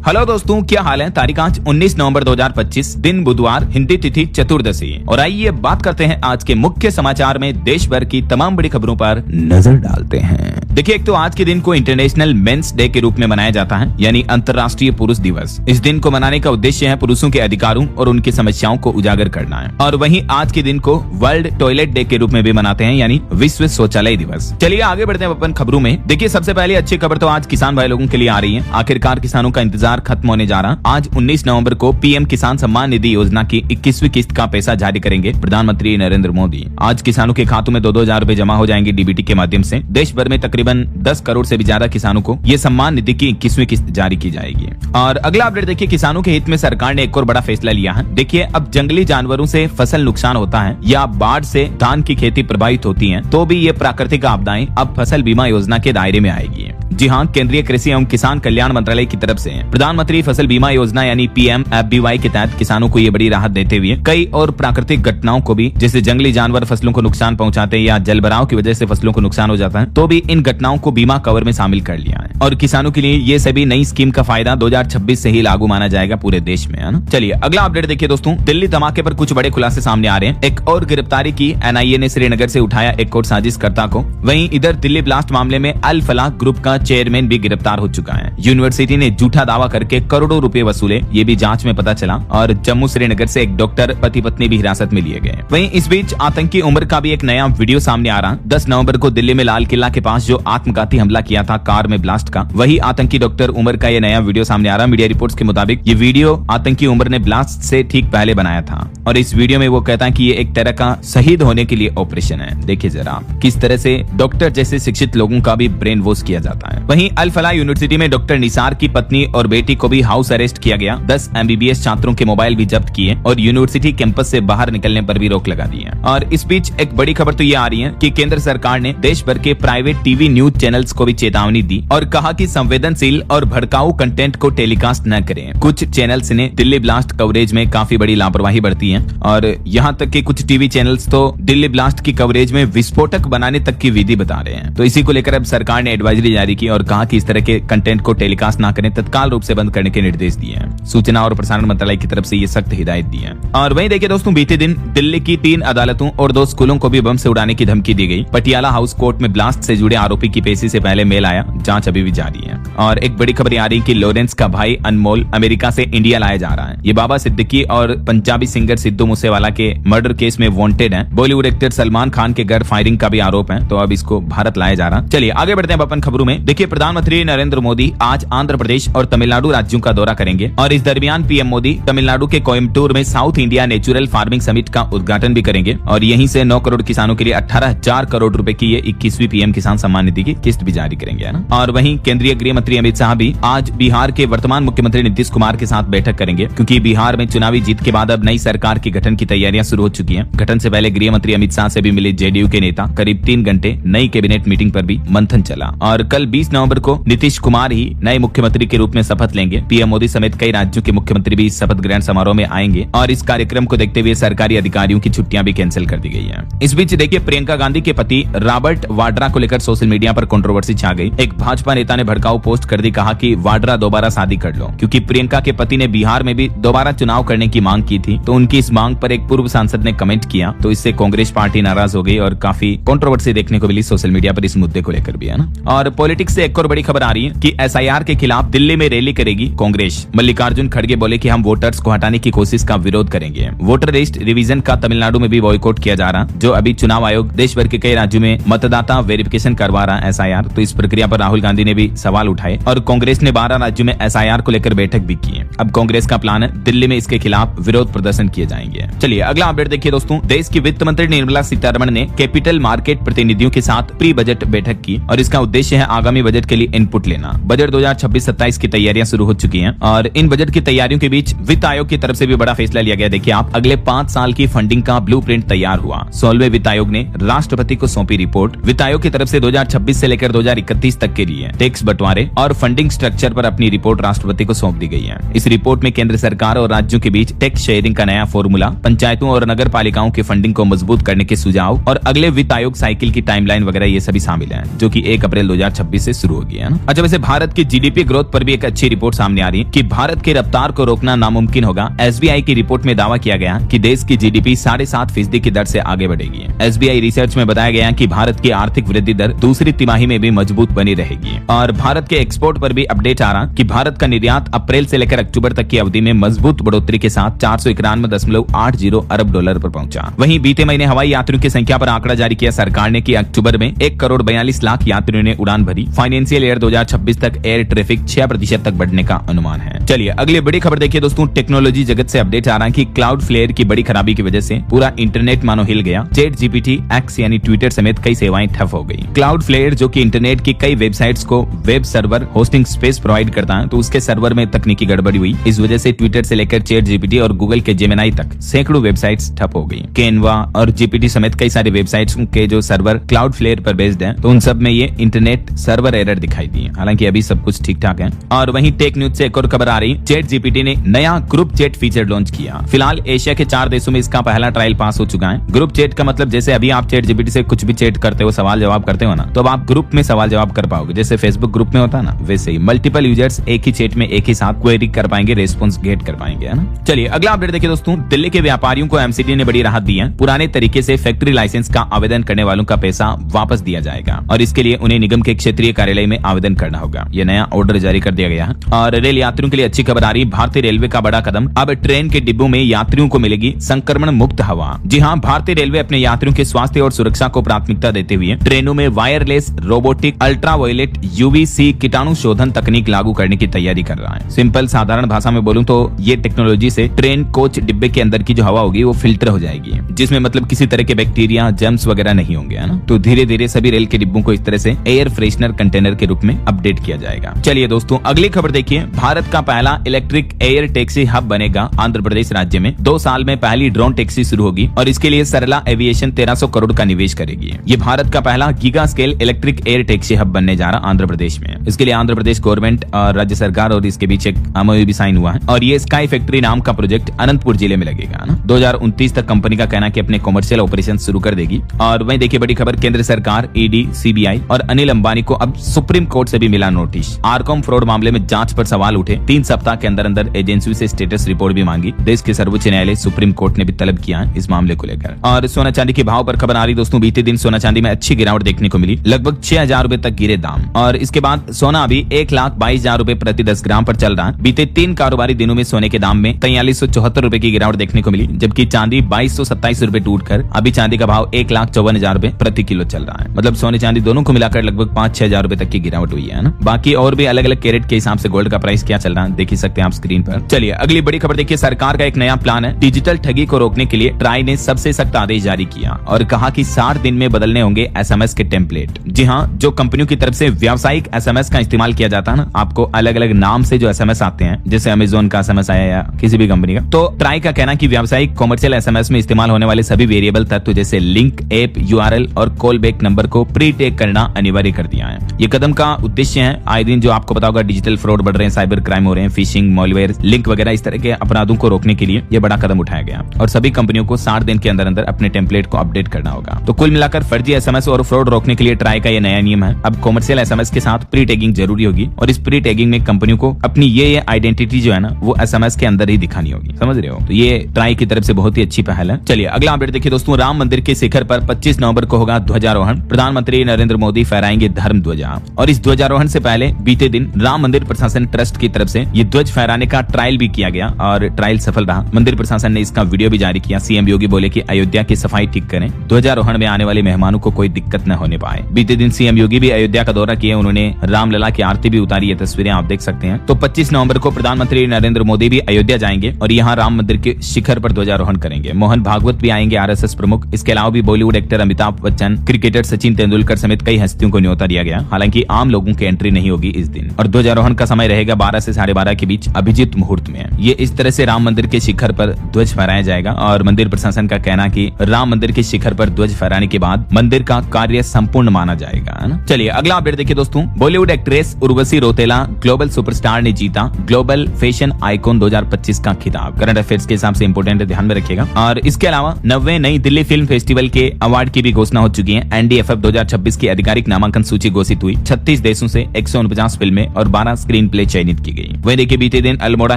Hello दोस्तों, क्या हाल है। तारीख आज 19 नवंबर 2025, दिन बुधवार, हिंदी तिथि चतुर्दशी। और आइए बात करते हैं आज के मुख्य समाचार में देश भर की तमाम बड़ी खबरों पर नजर डालते हैं। देखिए, एक तो आज के दिन को इंटरनेशनल मेंस डे के रूप में मनाया जाता है, यानी अंतर्राष्ट्रीय पुरुष दिवस। इस दिन को मनाने का उद्देश्य है पुरुषों के अधिकारों और उनकी समस्याओं को उजागर करना है। और वहीं आज के दिन को वर्ल्ड टॉयलेट डे के रूप में भी मनाते हैं, यानी विश्व शौचालय दिवस। चलिए आगे बढ़ते हैं अपन खबरों में। देखिए, सबसे पहले अच्छी खबर तो आज किसान भाई लोगों के लिए आ रही है। आखिरकार किसानों का इंतजार खत्म होने जा रहा। आज 19 नवंबर को पीएम किसान सम्मान निधि योजना की 21वीं किस्त का पैसा जारी करेंगे प्रधानमंत्री नरेंद्र मोदी। आज किसानों के खातों में 2-2 रुपए जमा हो जाएंगे डीबीटी के माध्यम से। देश भर में तकरीबन 10 करोड़ से भी ज्यादा किसानों को ये सम्मान निधि की 21वीं किस्त जारी की जाएगी। और अगला अपडेट देखिए, किसानों के हित में सरकार ने एक और बड़ा फैसला लिया है। देखिए, अब जंगली जानवरों से फसल नुकसान होता है या बाढ़ से धान की खेती प्रभावित होती है तो भी ये प्राकृतिक आपदाएं अब फसल बीमा योजना के दायरे में आएगी। जी हाँ, केंद्रीय कृषि एवं किसान कल्याण मंत्रालय की तरफ से प्रधानमंत्री फसल बीमा योजना यानी PMFBY के तहत किसानों को ये बड़ी राहत देते हुए कई और प्राकृतिक घटनाओं को भी, जैसे जंगली जानवर फसलों को नुकसान पहुंचाते हैं या जलभराव की वजह से फसलों को नुकसान हो जाता है, तो भी इन घटनाओं को बीमा कवर में शामिल कर लिया है। और किसानों के लिए ये सभी नई स्कीम का फायदा 2026 से ही लागू माना जाएगा पूरे देश में, है ना। चलिए अगला अपडेट देखिए दोस्तों, दिल्ली धमाके पर कुछ बड़े खुलासे सामने आ रहे हैं। एक और गिरफ्तारी की NIA ने श्रीनगर से उठाया एक और साजिशकर्ता को। वहीं इधर दिल्ली ब्लास्ट मामले में अल फलाह ग्रुप का चेयरमैन भी गिरफ्तार हो चुका है। यूनिवर्सिटी ने झूठा दावा करके करोड़ों रुपए वसूले, ये भी जांच में पता चला। और जम्मू श्रीनगर से एक डॉक्टर पति पत्नी भी हिरासत में लिए गए। वहीं इस बीच आतंकी उमर का भी एक नया वीडियो सामने आ रहा। 10 नवंबर को दिल्ली में लाल किला के पास जो आत्मघाती हमला किया था कार में ब्लास्ट का, वही आतंकी डॉक्टर उमर का ये नया वीडियो सामने आ रहा। मीडिया रिपोर्ट्स के मुताबिक ये वीडियो आतंकी उमर ने ब्लास्ट से ठीक पहले बनाया था। और इस वीडियो में वो कहता है कि ये एक तरह का शहीद होने के लिए ऑपरेशन है। देखिए जरा किस तरह से डॉक्टर जैसे शिक्षित लोगों का भी ब्रेन वॉश किया जाता है। वहीं अल फलाह यूनिवर्सिटी में डॉक्टर निसार की पत्नी और बेटी को भी हाउस अरेस्ट किया गया। 10 MBBS छात्रों के मोबाइल भी जब्त किए और यूनिवर्सिटी कैंपस से बाहर निकलने पर भी रोक लगा दी है। और इस बीच एक बड़ी खबर तो ये आ रही है कि केंद्र सरकार ने देश भर के प्राइवेट टीवी न्यूज चैनल्स को भी चेतावनी दी और कहा कि संवेदनशील और भड़काऊ कंटेंट को टेलीकास्ट न करें। कुछ चैनल्स ने दिल्ली ब्लास्ट कवरेज में काफी बड़ी लापरवाही बरती है और यहाँ तक कि कुछ टीवी चैनल्स तो दिल्ली ब्लास्ट की कवरेज में विस्फोटक बनाने तक की विधि बता रहे हैं। तो इसी को लेकर अब सरकार ने एडवाइजरी जारी की और कहा कि इस तरह के कंटेंट को टेलीकास्ट न करें, तत्काल रूप से बंद करने के निर्देश दिए हैं। सूचना और प्रसारण मंत्रालय की तरफ से ये सख्त हिदायत दी है। और वहीं देखिए दोस्तों, बीते दिन दिल्ली की 3 अदालतों और 2 स्कूलों को भी बम से उड़ाने की धमकी दी गई। पटियाला हाउस कोर्ट में ब्लास्ट से जुड़े आरोपी की पेशी से पहले मेल आया, जांच अभी भी जारी है। और एक बड़ी खबर आ रही है कि लॉरेंस का भाई अनमोल अमेरिका से इंडिया लाया जा रहा है। ये बाबा सिद्दीकी और पंजाबी सिंगर सिद्धू मूसेवाला के मर्डर केस में वांटेड है। बॉलीवुड एक्टर सलमान खान के घर फायरिंग का भी आरोप है, तो अब इसको भारत लाया जा रहा। चलिए आगे बढ़ते हैं अपन खबरों में। देखिए, प्रधानमंत्री नरेंद्र मोदी आज आंध्र प्रदेश और तमिलनाडु राज्यों का दौरा करेंगे और इस दरमियान पीएम मोदी तमिलनाडु के कोयम्बटूर में south India natural farming summit का उद्घाटन भी करेंगे और यहीं से 9 करोड़ किसानों के लिए 18,000 करोड़ रुपए की ये 21वीं पीएम किसान सम्मान निधि की किस्त भी जारी करेंगे, है ना। और वहीं केंद्रीय गृह मंत्री अमित शाह भी आज बिहार के वर्तमान मुख्यमंत्री नीतीश कुमार के साथ बैठक करेंगे, क्योंकि बिहार में चुनावी जीत के बाद अब नई सरकार के गठन की तैयारियां शुरू हो चुकी हैं। गठन से पहले गृह मंत्री अमित शाह से भी मिले जेडीयू के नेता। करीब 3 घंटे नई कैबिनेट मीटिंग पर भी मंथन चला। और कल 20 नवंबर को नीतीश कुमार ही नए मुख्यमंत्री के रूप में शपथ लेंगे। पीएम मोदी समेत कई राज्यों के मुख्यमंत्री भी इस शपथ ग्रहण समारोह में आएंगे और इस कार्यक्रम को देखते हुए सरकारी अधिकारियों की छुट्टियां भी कैंसिल कर दी गई हैं। इस बीच देखिए, प्रियंका गांधी के पति रॉबर्ट वाड्रा को लेकर सोशल मीडिया पर कंट्रोवर्सी छा गई। एक भाजपा नेता ने भड़काऊ पोस्ट कर दी, कहा कि वाड्रा दोबारा शादी कर लो, क्योंकि प्रियंका के पति ने बिहार में भी दोबारा चुनाव करने की मांग की थी। तो उनकी इस मांग पर एक पूर्व सांसद ने कमेंट किया, तो इससे कांग्रेस पार्टी नाराज हो गई और काफी कंट्रोवर्सी देखने को मिली सोशल मीडिया पर इस मुद्दे को लेकर भी, है ना। और पॉलिटिक्स से एक और बड़ी खबर आ रही है कि SIR के खिलाफ दिल्ली में रैली करेगी कांग्रेस। मल्लिकार्जुन खड़गे बोले कि हम वोटर्स को हटाने की कोशिश का विरोध करेंगे। वोटर लिस्ट रिवीजन का तमिलनाडु में भी बॉयकॉट किया जा रहा, जो अभी चुनाव आयोग देश भर के कई राज्यों में मतदाता वेरिफिकेशन करवा रहा है SIR। तो इस प्रक्रिया पर राहुल गांधी ने भी सवाल उठाए और कांग्रेस ने 12 राज्यों में SIR को लेकर बैठक भी की है। अब कांग्रेस का प्लान है दिल्ली में इसके खिलाफ विरोध प्रदर्शन किए जाएंगे। चलिए अगला अपडेट देखिए दोस्तों, देश की वित्त मंत्री निर्मला सीतारमण ने कैपिटल मार्केट प्रतिनिधियों के साथ प्री बजट बैठक की और इसका उद्देश्य है आगामी बजट के लिए इनपुट लेना। बजट 2026-27 की तैयारियां शुरू हो चुकी हैं और इन बजट की तैयारियों के बीच वित्त आयोग की तरफ से भी बड़ा फैसला लिया गया। देखिए आप, अगले 5 साल की फंडिंग का ब्लूप्रिंट तैयार हुआ। 16वें वित्त आयोग ने राष्ट्रपति को सौंपी रिपोर्ट। वित्त आयोग की तरफ से 2026 से लेकर 2031 तक के लिए टैक्स बंटवारे और फंडिंग स्ट्रक्चर पर अपनी रिपोर्ट राष्ट्रपति को सौंप दी गई है। इस रिपोर्ट में केंद्र सरकार और राज्यों के बीच टैक्स शेयरिंग का नया फॉर्मूला, पंचायतों और नगर पालिकाओं की फंडिंग को मजबूत करने के सुझाव और अगले वित्त आयोग साइकिल की टाइमलाइन वगैरह ये सभी शामिल है, जो कि 1 अप्रैल 2026 से शुरू होगी, है ना। अच्छा, वैसे भारत की जीडीपी ग्रोथ पर भी एक अच्छी रिपोर्ट सामने आ रही है कि भारत की रफ्तार को रोकना नामुमकिन होगा। एसबीआई की रिपोर्ट में दावा किया गया कि देश की जीडीपी 7.5% की दर से आगे बढ़ेगी। एसबीआई रिसर्च में बताया गया कि भारत की आर्थिक वृद्धि दर दूसरी तिमाही में भी मजबूत बनी रहेगी। और भारत के एक्सपोर्ट पर भी अपडेट आ रहा कि भारत का निर्यात अप्रैल से लेकर अक्टूबर तक की अवधि में मजबूत बढ़ोतरी के साथ 491.80 अरब डॉलर पर पहुंचा। वहीं बीते महीने हवाई यात्रियों की संख्या पर आंकड़ा जारी किया सरकार ने कि अक्टूबर में 1,42,00,000 यात्रियों ने उड़ान भरी। फाइनेंशियल ईयर 2026 तक एयर ट्रैफिक 6% तक बढ़ने का अनुमान है। चलिए अगली बड़ी खबर देखिए दोस्तों, टेक्नोलॉजी जगत से अपडेट आ रहा है कि क्लाउडफ्लेयर की बड़ी खराबी की वजह से पूरा इंटरनेट मानो हिल गया। चैट जीपीटी, एक्स यानी ट्विटर समेत कई सेवाएं ठप हो गई। क्लाउडफ्लेयर जो कि इंटरनेट की कई वेबसाइट्स को web server hosting space provide करता है, तो उसके सर्वर में तकनीकी गड़बड़ी हुई। इस वजह से ट्विटर से लेकर चैट जीपीटी और गूगल के जेमिनाई तक सैकड़ों वेबसाइट्स ठप हो गई। कैनवा और जीपीटी समेत कई सारे वेबसाइट्स के जो सर्वर क्लाउडफ्लेयर पर बेस्ड है, तो उन सब में ये इंटरनेट सर्वर एरर दिखाई दी है। हालांकि अभी सब कुछ ठीक ठाक है। और वहीं टेक न्यूज से एक और खबर आ रही, चैट जीपीटी ने नया ग्रुप चैट फीचर लॉन्च किया। फिलहाल एशिया के 4 देशों में इसका पहला ट्रायल पास हो चुका है। ग्रुप चैट का मतलब जैसे अभी आप चैट जीपीटी से कुछ भी चैट करते हो, सवाल जवाब करते हो ना, तो अब आप ग्रुप में सवाल जवाब कर पाओगे। जैसे फेसबुक ग्रुप में होता है ना, वैसे ही मल्टीपल यूजर्स एक ही चैट में एक ही साथ क्वेरी कर पाएंगे, रेस्पॉन्स गेट कर पाएंगे, है ना। चलिए अगला अपडेट देखिए दोस्तों, दिल्ली के व्यापारियों को एमसीडी ने बड़ी राहत दी है। पुराने तरीके से फैक्ट्री लाइसेंस का आवेदन करने वालों का पैसा वापस दिया जाएगा और इसके लिए उन्हें निगम के क्षेत्रीय कार्यालय में आवेदन करना होगा। यह नया ऑर्डर जारी कर दिया गया है। और रेल यात्रियों के लिए अच्छी खबर आ रही, भारतीय रेलवे का बड़ा कदम, अब ट्रेन के डिब्बों में यात्रियों को मिलेगी संक्रमण मुक्त हवा। जी हाँ, भारतीय रेलवे अपने यात्रियों के स्वास्थ्य और सुरक्षा को प्राथमिकता देते हुए ट्रेनों में वायरलेस, रोबोटिक, अल्ट्रावायलेट यूवीसी कीटाणु शोधन तकनीक लागू करने की तैयारी कर रहा है। सिंपल साधारण भाषा में बोलूं तो ये टेक्नोलॉजी से ट्रेन कोच डिब्बे के अंदर की जो हवा होगी वो फिल्टर हो जाएगी, जिसमें मतलब किसी तरह के बैक्टीरिया, जर्म्स वगैरह नहीं होंगे, है ना। तो धीरे धीरे सभी रेल के डिब्बों को इस तरह से एयर फ्रेशनर कंटेनर के रूप में अपडेट किया जाएगा। चलिए दोस्तों अगली खबर देखिए, भारत का पहला इलेक्ट्रिक एयर टैक्सी हब बनेगा आंध्र प्रदेश राज्य में। 2 साल में पहली ड्रोन टैक्सी शुरू होगी और इसके लिए सरला एविएशन 1300 करोड़ का निवेश करेगी। ये भारत का पहला giga scale electric air taxi hub बनने जा रहा आंध्र प्रदेश में। इसके लिए आंध्र प्रदेश गवर्नमेंट और राज्य सरकार और इसके बीच एक एमओयू भी साइन हुआ है और ये स्काई फैक्ट्री नाम का प्रोजेक्ट अनंतपुर जिले में लगेगा ना। 2029 तक कंपनी का कहना कि अपने कमर्शियल ऑपरेशन शुरू कर देगी। और वहीं देखिए बड़ी खबर, केंद्र सरकार, ईडी, सीबीआई और अनिल अंबानी को अब सुप्रीम कोर्ट से भी मिला नोटिस। आरकॉम फ्रॉड मामले में जांच पर सवाल उठे, 3 सप्ताह के अंदर अंदर एजेंसी से स्टेटस रिपोर्ट भी मांगी। देश के सर्वोच्च न्यायालय सुप्रीम कोर्ट ने भी तलब किया है इस मामले को लेकर। और सोना चांदी के भाव पर खबर आ रही दोस्तों, बीते दिन सोना चांदी में अच्छी गिरावट देखने को मिली, लगभग 6,000 रुपए तक गिरे दाम। और इसके बाद सोना अभी 1,22,000 रुपए प्रति 10 ग्राम पर चल रहा है। बीते 3 कारोबारी दिनों में सोने के दाम में 4374 रुपए की गिरावट देखने को मिली, जबकि चांदी 2227 रुपए टूटकर अभी चांदी का भाव 1,54,000 रुपए प्रति किलो चल रहा है। मतलब सोने चांदी दोनों को मिलाकर लगभग 5-6 हजार रुपए तक की गिरावट हुई है ना। बाकी और भी अलग अलग कैरेट के हिसाब से गोल्ड का प्राइस क्या चल रहा है देख ही सकते हैं आप स्क्रीन पर। चलिए अगली बड़ी खबर देखिए, सरकार का एक नया प्लान है। डिजिटल ठगी को रोकने के लिए ट्राई ने सबसे सख्त आदेश जारी किया और कहा कि 60 दिन में बदलने होंगे एसएमएस के टेम्पलेट। जी हाँ, जो कंपनियों की तरफ से व्यावसायिक एसएमएस का इस्तेमाल किया जाता है ना, आपको अलग अलग नाम से जो एसएमएस आते हैं, जैसे अमेजोन का एसएमएस आया या किसी भी कंपनी का, तो ट्राई का कहना कि व्यावसायिक कॉमर्शियल एसएमएस में इस्तेमाल होने वाले सभी वेरिएबल तत्व जैसे लिंक, ऐप, यूआरएल और कॉल बैक नंबर को प्री टैग करना अनिवार्य कर दिया है। ये कदम का उद्देश्य है, आए दिन जो आपको पता होगा डिजिटल फ्रॉड बढ़ रहे हैं, साइबर क्राइम हो रहे हैं, फिशिंग, मॉलवेयर, लिंक वगैरह इस तरह के अपराधों को रोकने के लिए ये बड़ा कदम उठाया गया और सभी कंपनियों को 60 दिन के अंदर अंदर अपने टेम्पलेट को अपडेट करना होगा। तो कुल मिलाकर फर्जी एसएमएस और फ्रॉड रोकने के लिए ट्राई का ये नया नियम है। अब कॉमर्शियल एसएमएस के साथ प्री टैगिंग जरूरी होगी और इस प्री टैगिंग में कंपनियों को अपनी ये आइडेंटिटी जो है ना वो एसएमएस के अंदर ही दिखानी होगी, समझ रहे हो। तो ये ट्राई की तरफ से बहुत ही अच्छी पहल है। चलिए अगला अपडेट देखिए दोस्तों, राम मंदिर के शिखर पर 25 नवंबर को होगा ध्वजारोहण। प्रधानमंत्री नरेंद्र मोदी फहराएंगे धर्म ध्वजा और इस ध्वजारोहण से पहले बीते दिन राम मंदिर प्रशासन ट्रस्ट की तरफ से ये ध्वज फहराने का ट्रायल भी किया गया और ट्रायल सफल रहा। मंदिर प्रशासन ने इसका वीडियो भी जारी किया। सीएम योगी बोले कि अयोध्या की सफाई ठीक करें, ध्वजारोहण में आने वाले मेहमानों को कोई दिक्कत न होने पाए। बीते दिन सीएम योगी भी अयोध्या का दौरा किए, उन्होंने रामलला की आरती भी उतारी। ये तस्वीरें आप देख सकते हैं। तो 25 नवंबर को प्रधानमंत्री नरेंद्र मोदी भी अयोध्या जाएंगे और यहाँ राम मंदिर के शिखर पर ध्वजारोहण करेंगे। मोहन भागवत भी आएंगे, आरएसएस प्रमुख। इसके अलावा भी बॉलीवुड एक्टर अमिताभ बच्चन, क्रिकेटर सचिन तेंदुलकर समेत कई हस्तियों को न्योता दिया गया। हालांकि आम लोगों की एंट्री नहीं होगी इस दिन और ध्वजारोहण का समय रहेगा 12 से 12:30 के बीच अभिजीत मुहूर्त में। ये इस तरह से राम मंदिर के शिखर पर ध्वज फहराया जाएगा और मंदिर प्रशासन का कहना कि राम मंदिर के शिखर पर ध्वज फहराने के बाद मंदिर का कार्य संपूर्ण माना जाएगा, है ना। चलिए अगला अपडेट देखिए दोस्तों, Bollywood actress Urvashi Rautela global superstar ने जीता ग्लोबल ग्लोबल फैशन आइकॉन 2025 का खिताब। करंट अफेयर्स के हिसाब से इंपोर्टेंट है, ध्यान में रखिएगा। और इसके अलावा 90वें नई दिल्ली फिल्म फेस्टिवल के अवार्ड की भी घोषणा हो चुकी है। NDFF 2026 की आधिकारिक नामांकन सूची घोषित हुई। 36 देशों से 149 फिल्में और 12 स्क्रीन प्ले चयनित की गई। वहीं देखिए बीते दिन अल्मोड़ा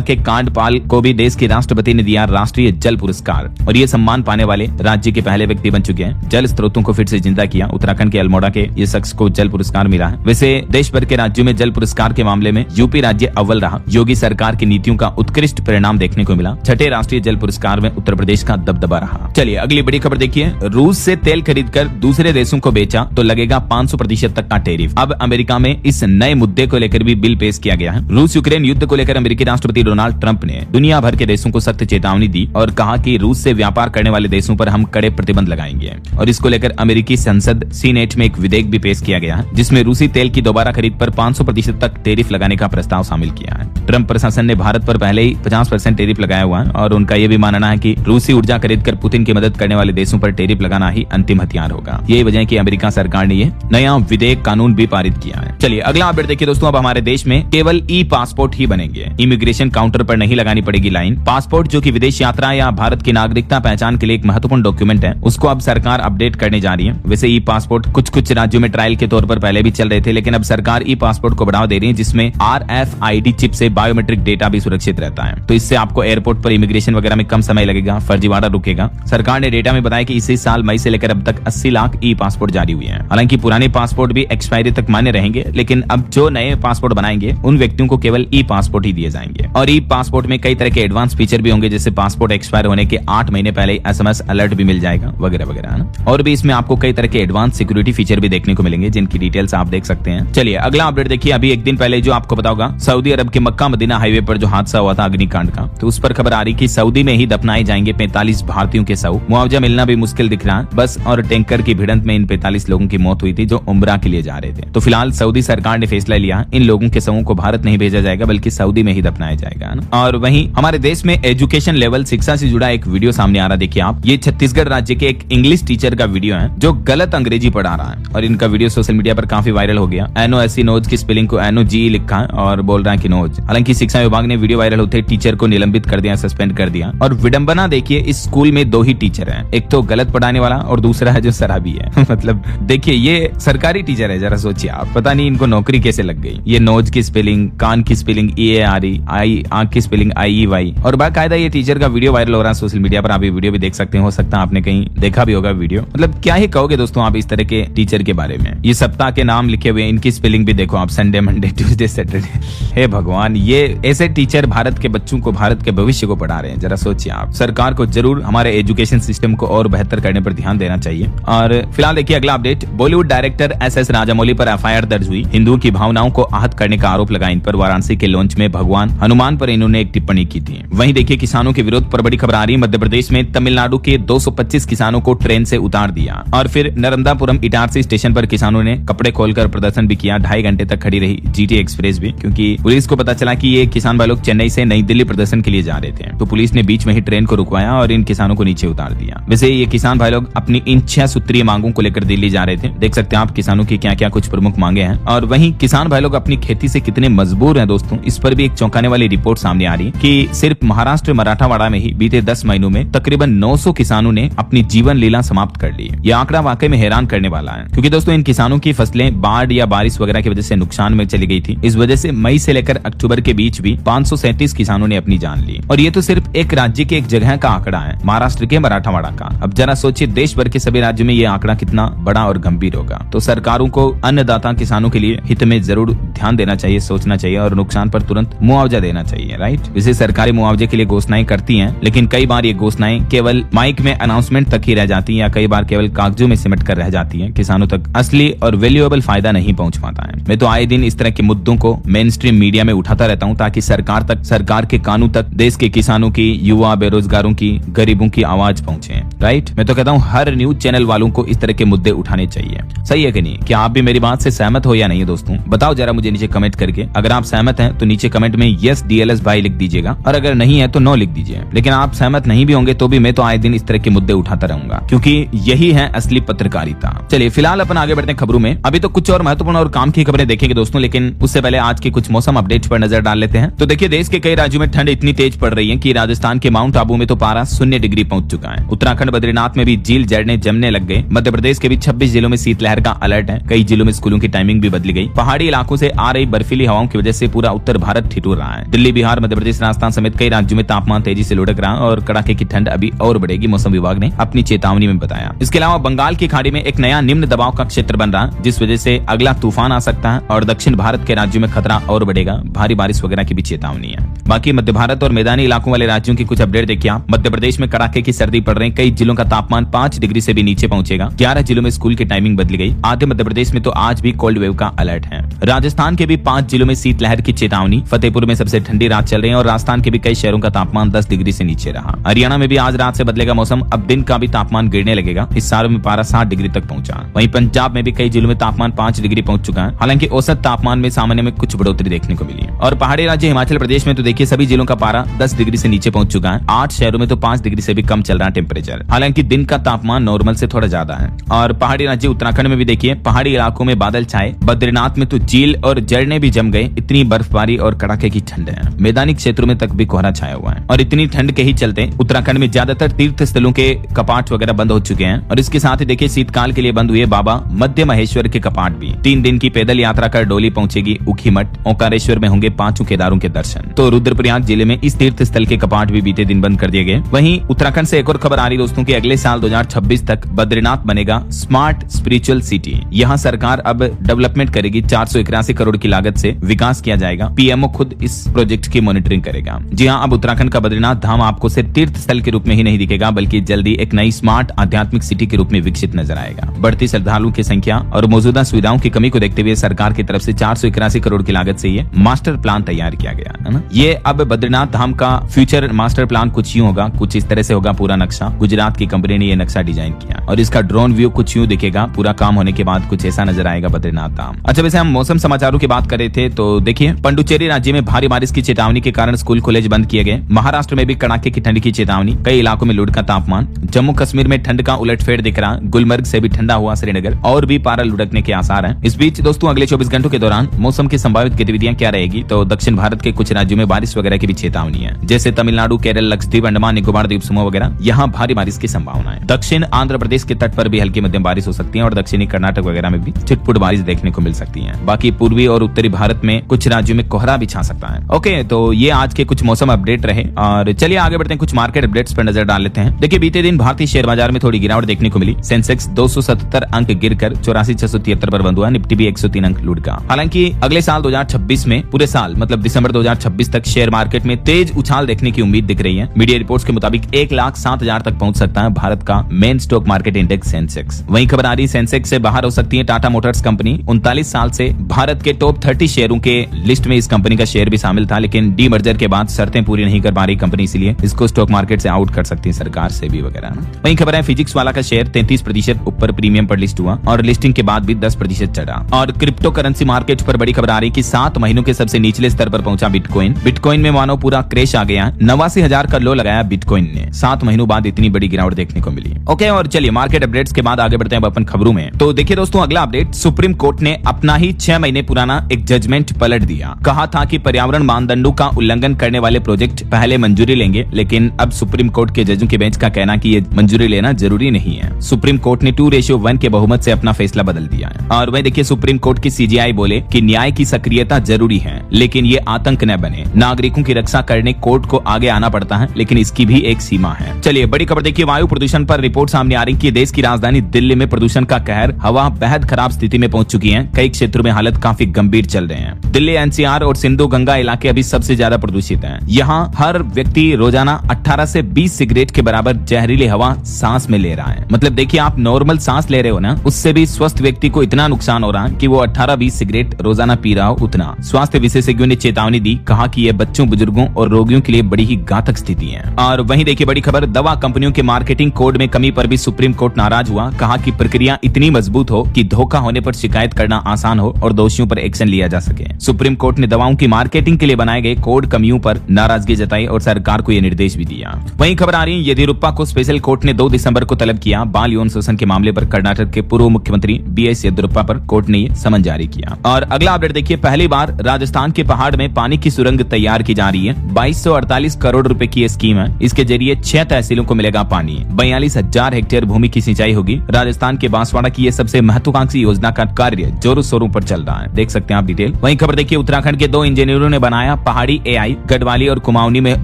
के कांडपाल को भी देश के राष्ट्रपति ने दिया राष्ट्रीय जल पुरस्कार और ये सम्मान पाने वाले राज्य के पहले व्यक्ति बन चुके हैं। जल स्रोतों को फिर से जिंदा किया। उत्तराखंड के अल्मोड़ा के ये शख्स को जल पुरस्कार मिला है। वैसे देश भर के राज्यों में जल पुरस्कार के मामले में यूपी राज्य अव्वल रहा। योगी सरकार की नीतियों का उत्कृष्ट परिणाम देखने को मिला। छठे राष्ट्रीय जल पुरस्कार में उत्तर प्रदेश का दबदबा रहा। चलिए अगली बड़ी खबर देखिए। रूस से तेल खरीदकर दूसरे देशों को बेचा तो लगेगा 500% तक का टैरिफ। अब अमेरिका में इस नए मुद्दे को लेकर भी बिल पेश किया गया है। रूस यूक्रेन युद्ध को लेकर अमेरिकी राष्ट्रपति डोनाल्ड ट्रंप ने दुनिया भर के देशों को सख्त चेतावनी दी और कहा कि रूस से व्यापार करने वाले देशों पर हम कड़े प्रतिबंध लगाएंगे। और इसको लेकर अमेरिकी संसद सीनेट में एक विधेयक भी पेश किया गया है जिसमें रूसी तेल की दोबारा खरीद पर 500% तक टैरिफ लगाने का प्रस्ताव शामिल किया है। ट्रंप प्रशासन ने भारत पर पहले ही 50% टैरिफ लगाया हुआ है और उनका यह भी मानना है कि रूसी ऊर्जा खरीदकर पुतिन की मदद करने वाले देशों पर टैरिफ लगाना ही अंतिम हथियार होगा। यही वजह है कि अमेरिका सरकार ने यह नया विधेयक कानून भी पारित किया है। चलिए अगला अपडेट देखिए दोस्तों। अब हमारे देश में केवल ई पासपोर्ट ही बनेंगे। इमिग्रेशन काउंटर पर नहीं लगानी पड़ेगी लाइन। पासपोर्ट जो कि विदेश यात्रा या भारत की नागरिकता पहचान के लिए एक महत्वपूर्ण डॉक्यूमेंट है, उसको अब सरकार अपडेट करने जा रही है। वैसे ई पासपोर्ट कुछ राज्यों में ट्रायल के तौर पर पहले भी चल रहे थे, लेकिन अब सरकार ई पासपोर्ट को बढ़ावा दे रही है जिसमें RFID चिप से बायोमेट्रिक डेटा भी सुरक्षित रहता है। तो इससे आपको एयरपोर्ट पर इमिग्रेशन वगैरह में कम समय लगेगा, फर्जीवाड़ा रुकेगा। सरकार ने डेटा में बताया कि इसी साल मई से लेकर अब तक 80 लाख ई पासपोर्ट जारी हुए हैं। हालांकि पुराने पासपोर्ट भी एक्सपायरी तक मान्य रहेंगे, लेकिन अब जो नए पासपोर्ट बनाएंगे उन व्यक्तियों को केवल ई पासपोर्ट ही दिए जाएंगे। और ई पासपोर्ट में कई तरह के एडवांस फीचर भी होंगे, जैसे पासपोर्ट एक्सपायर होने के 8 महीने पहले SMS अलर्ट भी मिल जाएगा वगैरह वगैरह है ना। और भी इसमें आपको कई तरह के एडवांस सिक्योरिटी फीचर भी देखने को मिलेंगे जिनकी डिटेल्स आप देख सकते हैं। चलिए अगला अपडेट देखिए। अभी एक दिन पहले जो आपको पता होगा सऊदी अरब के मक्का मदीना हाईवे पर जो हादसा हुआ था अग्निकांड का, तो उस पर खबर आ रही कि सऊदी में ही दफनाए जाएंगे 45 भारतीयों के शव। मुआवजा मिलना भी मुश्किल दिख रहा है। बस और टैंकर की भिड़ंत में इन 45 लोगों की मौत हुई थी जो उम्रा के लिए जा रहे थे। तो फिलहाल सऊदी सरकार ने फैसला लिया, इन लोगों के शवों को भारत नहीं भेजा जाएगा बल्कि सऊदी में ही दफनाया जाएगा। और वहीं हमारे देश में एजुकेशन लेवल शिक्षा से जुड़ा एक वीडियो सामने आ रहा। देखिए आप, ये छत्तीसगढ़ राज्य के एक इंग्लिश टीचर का वीडियो है जो गलत अंग्रेजी पढ़ा रहा है और इनका वीडियो सोशल मीडिया पर काफी वायरल हो गया। NOSE नोज की स्पेलिंग को NOGE लिखा है और बोल रहा है कि नोज। हालांकि शिक्षा विभाग ने वीडियो वायरल होते टीचर को निलंबित कर दिया, सस्पेंड कर दिया। और विडंबना देखिए, इस स्कूल में 2 ही टीचर हैं, एक तो गलत पढ़ाने वाला और दूसरा है जो शराबी है। मतलब देखिए ये सरकारी टीचर है, जरा सोचिए आप, पता नहीं इनको नौकरी कैसे लग गई। ये नोज की स्पेलिंग, कान की स्पेलिंग EARE, आंख की स्पेलिंग IEY। और बाकायदा ये टीचर का वीडियो वायरल हो रहा है सोशल मीडिया पर। आप ये वीडियो भी देख सकते हो सकता है आपने कहीं देखा भी होगा वीडियो। मतलब क्या ही कहोगे दोस्तों आप इस तरह के टीचर के बारे में। ये सप्ताह के नाम लिखे हुए, इनकी स्पेलिंग भी देखो आप, संडे, मंडे, ट्यूसडे, सैटरडे। हे भगवान, ये ऐसे टीचर भारत के बच्चों को, भारत के भविष्य को पढ़ा रहे हैं। जरा सोचिए आप, सरकार को जरूर हमारे एजुकेशन सिस्टम को और बेहतर करने पर ध्यान देना चाहिए। और फिलहाल देखिए अगला update. Bollywood director SS Rajamouli पर FIR दर्ज हुई। हिंदुओं की भावनाओं को आहत करने का आरोप लगा इन पर। वाराणसी के लॉन्च में भगवान हनुमान पर इन्होंने एक टिप्पणी की थी। वहीं देखिए किसानों के विरोध पर बड़ी खबर आ रही है। मध्य प्रदेश में तमिलनाडु के 225 किसानों को ट्रेन से उतार दिया और फिर नर्मदापुरम इटारसी स्टेशन पर किसानों ने कपड़े खोलकर प्रदर्शन भी किया। 2.5 घंटे तक खड़ी रही GT एक्सप्रेस भी, क्योंकि पुलिस को पता चला कि ये किसान भाई लोग चेन्नई से नई दिल्ली प्रदर्शन के लिए जा रहे थे। तो पुलिस ने बीच में ही ट्रेन को रुकवाया और इन किसानों को नीचे उतार दिया। वैसे ये किसान भाई लोग अपनी इन 6 सूत्रीय मांगों को लेकर दिल्ली जा रहे थे। देख सकते हैं आप किसानों की क्या क्या कुछ प्रमुख मांगे हैं। और वहीं किसान भाई लोग अपनी खेती से कितने मजबूर हैं दोस्तों, इस पर भी एक चौंकाने वाली रिपोर्ट सामने आ रही है कि सिर्फ महाराष्ट्र मराठावाड़ा में ही बीते 10 महीनों में तकरीबन 900 किसानों ने अपनी जीवन लीला समाप्त कर ली। यह आंकड़ा वाकई में हैरान करने वाला है, क्योंकि दोस्तों इन किसानों की फसलें बाढ़ या बारिश वगैरह की वजह से नुकसान में चली गई थी। इस वजह से मई से लेकर अक्टूबर के बीच भी 537 किसानों ने अपनी जान ली। और ये तो सिर्फ एक राज्य के एक जगह का आंकड़ा है, महाराष्ट्र के मराठावाड़ा का। अब जरा सोचिए देश भर के सभी राज्यों में ये आंकड़ा कितना बड़ा और गंभीर होगा। तो सरकारों को अन्नदाता किसानों के लिए हित में जरूर ध्यान देना चाहिए, सोचना चाहिए और नुकसान पर तुरंत मुआवजा देना चाहिए। राइट, वैसे सरकारी मुआवजे के लिए घोषणाएं करती हैं, लेकिन कई बार ये घोषणाएं केवल माइक में अनाउंसमेंट तक ही रह जाती हैं या कई बार केवल कागजों में सिमट कर रह जाती हैं। किसानों तक असली और वैल्यूएबल फायदा नहीं पहुंच पाता है। मैं तो आए दिन इस तरह के मुद्दों को मेन स्ट्रीम मीडिया में उठाता रहता हूं ताकि सरकार तक, सरकार के कानून तक देश के किसानों की, युवा, बेरोजगारों की, गरीबों की आवाज पहुंचे। राइट, मैं तो कहता हूं हर न्यूज चैनल वालों को इस तरह के मुद्दे उठाने चाहिए। सही है कि नहीं? क्या आप भी मेरी बात से सहमत हो या नहीं दोस्तों? बताओ जरा मुझे नीचे कमेंट करके। अगर आप सहमत हैं तो नीचे कमेंट में यस DLS भाई लिख दीजिएगा और अगर नहीं है तो नो लिख दीजिए। लेकिन आप सहमत नहीं भी होंगे तो भी मैं तो आए दिन इस तरह के मुद्दे उठाता रहूंगा, क्योंकि यही है असली पत्रकारिता। चलिए फिलहाल अपन आगे बढ़ते हैं खबरों में। अभी तो कुछ और महत्वपूर्ण और काम की खबरें देखेंगे दोस्तों, लेकिन उससे पहले आज के कुछ मौसम अपडेट पर नजर डाल डाल लेते हैं। तो देखिए देश के कई राज्यों में ठंड इतनी तेज पड़ रही है कि राजस्थान के माउंट आबू में तो पारा 0 डिग्री पहुंच चुका है। उत्तराखंड बद्रीनाथ में भी झील जड़ने जमने लग गए। मध्य प्रदेश के भी 26 जिलों में शीतलहर का अलर्ट है। कई जिलों में स्कूलों की टाइमिंग भी बदली गई। पहाड़ी इलाकों से आ रही बर्फीली हवाओं की वजह से पूरा उत्तर भारत ठिठुर रहा है। दिल्ली, बिहार, मध्य प्रदेश, राजस्थान समेत कई राज्यों में तापमान तेजी से लुढ़क रहा है और कड़ाके की ठंड अभी और बढ़ेगी, मौसम विभाग ने अपनी चेतावनी में बताया। इसके अलावा बंगाल की खाड़ी में एक नया निम्न दबाव का क्षेत्र बन रहा है, जिस वजह से अगला तूफान आ सकता है और दक्षिण भारत के राज्यों में खतरा और बढ़ेगा। भारी बारिश वगैरह की भी चेतावनी है। बाकी मध्य भारत और मैदानी इलाकों वाले राज्यों की कुछ अपडेट देखिए आप। मध्य प्रदेश में कड़ाके की सर्दी पड़ रही है। कई जिलों का तापमान 5 डिग्री से भी नीचे पहुंचेगा। 11 जिलों में स्कूल की टाइमिंग बदली गई। आधे मध्य प्रदेश में तो आज भी कोल्ड वेव का अलर्ट है। राजस्थान के भी 5 जिलों में शीतलहर की चेतावनी। फतेहपुर में सबसे ठंडी रात चल रही है और राजस्थान के भी कई शहरों का तापमान 10 डिग्री से नीचे रहा। हरियाणा में भी आज रात से बदलेगा मौसम। अब दिन का भी तापमान गिरने लगेगा। हिसारों में पारा 7 डिग्री तक पहुंचा। वहीं पंजाब में भी कई जिलों में तापमान 5 डिग्री पहुंच चुका है। हालांकि औसत तापमान में सामान्य में कुछ बढ़ोतरी देखने को मिली है। और पहाड़ी राज्य हिमाचल प्रदेश में तो देखिए सभी जिलों का पारा 10 डिग्री से नीचे पहुंच चुका है। 8 शहरों में तो 5 डिग्री से भी कम चल रहा है टेम्परेचर। हालांकि दिन का तापमान नॉर्मल से थोड़ा ज्यादा है। और पहाड़ी राज्य उत्तराखंड में भी देखिए पहाड़ी इलाकों में बादल छाए। बद्रीनाथ में तो झील और झरने भी जम गए। इतनी बर्फबारी और कड़ाके की ठंड है। मैदानी क्षेत्रों में तक भी कोहरा छाया हुआ है। और इतनी ठंड के ही चलते उत्तराखंड में ज्यादातर तीर्थ स्थलों के कपाट वगैरह बंद हो चुके हैं। और इसके साथ ही देखिए शीतकाल के लिए बंद हुए बाबा मध्य महेश्वर के कपाट भी। 3 दिन की पैदल यात्रा कर डोली पहुंचेगी ऊखीमठ। ओंकारेश्वर में होंगे 5 केदारों के दर्शन। तो रुद्रप्रयाग जिले में इस तीर्थ स्थल के कपाट भी बीते दिन बंद कर दिए गए। वहीं उत्तराखंड से एक और खबर आ रही दोस्तों की अगले साल 2026 तक बद्रीनाथ बनेगा स्मार्ट स्पिरिचुअल सिटी। यहाँ सरकार अब डेवलपमेंट करेगी। 481 करोड़ की लागत से विकास किया जाएगा। पीएमओ खुद इस प्रोजेक्ट की मॉनिटरिंग करेगा। जी हाँ, अब उत्तराखंड का बद्रीनाथ धाम आपको सिर्फ तीर्थ स्थल के रूप में ही नहीं दिखेगा, बल्कि जल्दी एक नई स्मार्ट आध्यात्मिक सिटी के रूप में विकसित नजर आएगा। बढ़ती श्रद्धालुओं की संख्या और मौजूदा सुविधाओं की कमी को देखते हुए सरकार की तरफ से 481 करोड़ की लागत से ये मास्टर प्लान तैयार किया गया है ना। ये अब बद्रीनाथ धाम का फ्यूचर मास्टर प्लान कुछ यूं होगा, कुछ इस तरह से होगा पूरा नक्शा। गुजरात की कंपनी ने ये नक्शा डिजाइन किया और इसका ड्रोन व्यू कुछ यूं दिखेगा। पूरा काम होने के बाद कुछ ऐसा नजर आएगा बद्रीनाथ धाम। अच्छा, वैसे हम मौसम समाचारों की बात कर रहे थे तो देखिए पुडुचेरी राज्य में भारी बारिश की चेतावनी के कारण स्कूल कॉलेज बंद किए गए। महाराष्ट्र में भी कड़ाके की ठंड की चेतावनी। कई इलाकों में लुढ़का तापमान। जम्मू कश्मीर में ठंड का उलटफेर दिख रहा। गुलमर्ग से भी ठंडा हुआ श्रीनगर और भी पारा लुढ़कने के आसार हैं। इस बीच दोस्तों अगले 24 घंटों के दौरान मौसम की संभावित गतिविधियां क्या रहेगी, तो दक्षिण भारत के कुछ राज्यों में बारिश वगैरह की भी चेतावनी है, जैसे तमिलनाडु, केरल, लक्षद्वीप, अंडमान निकोबार द्वीप समूह वगैरह। यहाँ भारी बारिश की संभावना है। दक्षिण आंध्र प्रदेश के तट पर भी हल्की मध्यम बारिश हो सकती है और दक्षिणी कर्नाटक वगैरह में भी छिटपुट बारिश देखने को मिल सकती है। बाकी पूर्वी और उत्तरी भारत में कुछ राज्यों में कोहरा भी छा सकता है। ओके, तो ये आज के कुछ मौसम अपडेट रहे और चलिए आगे बढ़ते हैं। कुछ मार्केट अपडेट्स पर नजर डाल लेते हैं। देखिए बीते दिन भारतीय शेयर बाजार में थोड़ी गिरावट देखने को मिली। सेंसेक्स 277 अंक गिरकर 84,673 पर बंद हुआ। निफ्टी भी 103 अंक लुढ़का। हालांकि अगले साल 2026 में पूरे साल मतलब दिसंबर 2026 तक शेयर मार्केट में तेज उछाल देखने की उम्मीद दिख रही है। मीडिया रिपोर्ट्स के मुताबिक 1,07,000 तक पहुंच सकता है भारत का main stock market index Sensex. वहीं खबर आ रही सेंसेक्स से बाहर हो सकती है टाटा मोटर्स कंपनी। 39 साल से भारत के टॉप 30 शेयरों के लिस्ट में इस कंपनी का शेयर भी शामिल था, लेकिन डीमर्जर के बाद शर्तें पूरी नहीं कर पा रही कंपनी, इसलिए इसको स्टॉक मार्केट से आउट कर सकती है सरकार से भी वगैरह ना। वहीं खबर है फिजिक्स वाला का शेयर 33% ऊपर प्रीमियम पर लिस्ट हुआ और लिस्टिंग के बाद भी 10% चढ़ा। और क्रिप्टो करेंसी मार्केट पर बड़ी खबर आ रही कि 7 महीनों के सबसे निचले स्तर पर पहुंचा बिटकॉइन में मानो पूरा क्रेश आ गया। 89,000 का लो लगाया बिटकॉइन ने। 7 महीनों बाद इतनी बड़ी गिरावट देखने को मिली। ओके, और चलिए मार्केट अपडेट्स के बाद आगे बढ़ते हैं अपन खबरों में। तो देखिए दोस्तों अगला अपडेट, सुप्रीम कोर्ट ने अपना ही 6 महीने पुराना एक जजमेंट पलट दिया। कहा था कि पर्यावरण मानदंडों का उल्लंघन करने वाले प्रोजेक्ट पहले मंजूरी लेंगे, लेकिन अब सुप्रीम कोर्ट के जजों के बेंच का कहना कि ये मंजूरी लेना जरूरी नहीं है। सुप्रीम कोर्ट ने 2:1 के बहुमत से अपना फैसला बदल दिया है। और वही देखिए सुप्रीम कोर्ट की सीजीआई बोले कि न्याय की सक्रियता जरूरी है, लेकिन ये आतंक न बने। नागरिकों की रक्षा करने कोर्ट को आगे आना पड़ता है, लेकिन इसकी भी एक सीमा है। चलिए बड़ी खबर देखिए, वायु प्रदूषण पर रिपोर्ट सामने आ रही कि देश की राजधानी दिल्ली में प्रदूषण का कहर। हवा बेहद खराब स्थिति में पहुंच चुकी है। कई क्षेत्रों में हालत काफी गंभीर चल रहे हैं। दिल्ली एनसीआर और सिंधु गंगा इलाके अभी सबसे ज्यादा प्रदूषित हैं। यहाँ हर व्यक्ति रोजाना 18 से 20 सिगरेट के बराबर जहरीली हवा सांस में ले रहा है। मतलब देखिए आप नॉर्मल सांस ले रहे हो ना, उससे भी स्वस्थ व्यक्ति को इतना नुकसान हो रहा है कि वो 18-20 सिगरेट रोजाना पी रहा हो उतना। स्वास्थ्य विशेषज्ञों ने चेतावनी दी, कहा कि ये बच्चों, बुजुर्गों और रोगियों के लिए बड़ी ही घातक स्थिति है। और वहीं देखिए बड़ी खबर, दवा कंपनियों के मार्केटिंग कोड में कमी पर भी सुप्रीम कोर्ट नाराज हुआ। कहा कि प्रक्रिया इतनी मजबूत हो कि धोखा होने पर शिकायत करना आसान हो और दोषियों पर एक्शन लिया जा सके। सुप्रीम कोर्ट ने दवाओं की मार्केटिंग के लिए बनाए गए कोड कमियों पर नाराजगी जताई और सरकार को यह निर्देश भी दिया। वहीं खबर आ रही है येदियुरप्पा को स्पेशल कोर्ट ने 2 दिसंबर को तलब किया। बाल यौन शोषण के मामले पर कर्नाटक के पूर्व मुख्यमंत्री बीएस येदियुरप्पा पर कोर्ट ने समन जारी किया। और अगला अपडेट देखिए, पहली बार राजस्थान के पहाड़ पहाड़ में पानी की सुरंग तैयार की जा रही है। 2248 करोड़ रुपए की ये स्कीम है। इसके जरिए 6 तहसीलों को मिलेगा पानी। 42,000 हेक्टेयर भूमि की सिंचाई होगी। राजस्थान के बांसवाड़ा की ये सबसे महत्वाकांक्षी योजना का कार्य जोरों शोरों पर चल रहा है। देख सकते हैं आप डिटेल। वहीं खबर देखिए, उत्तराखंड के 2 इंजीनियरों ने बनाया पहाड़ी AI। गढ़वाली और कुमाऊनी में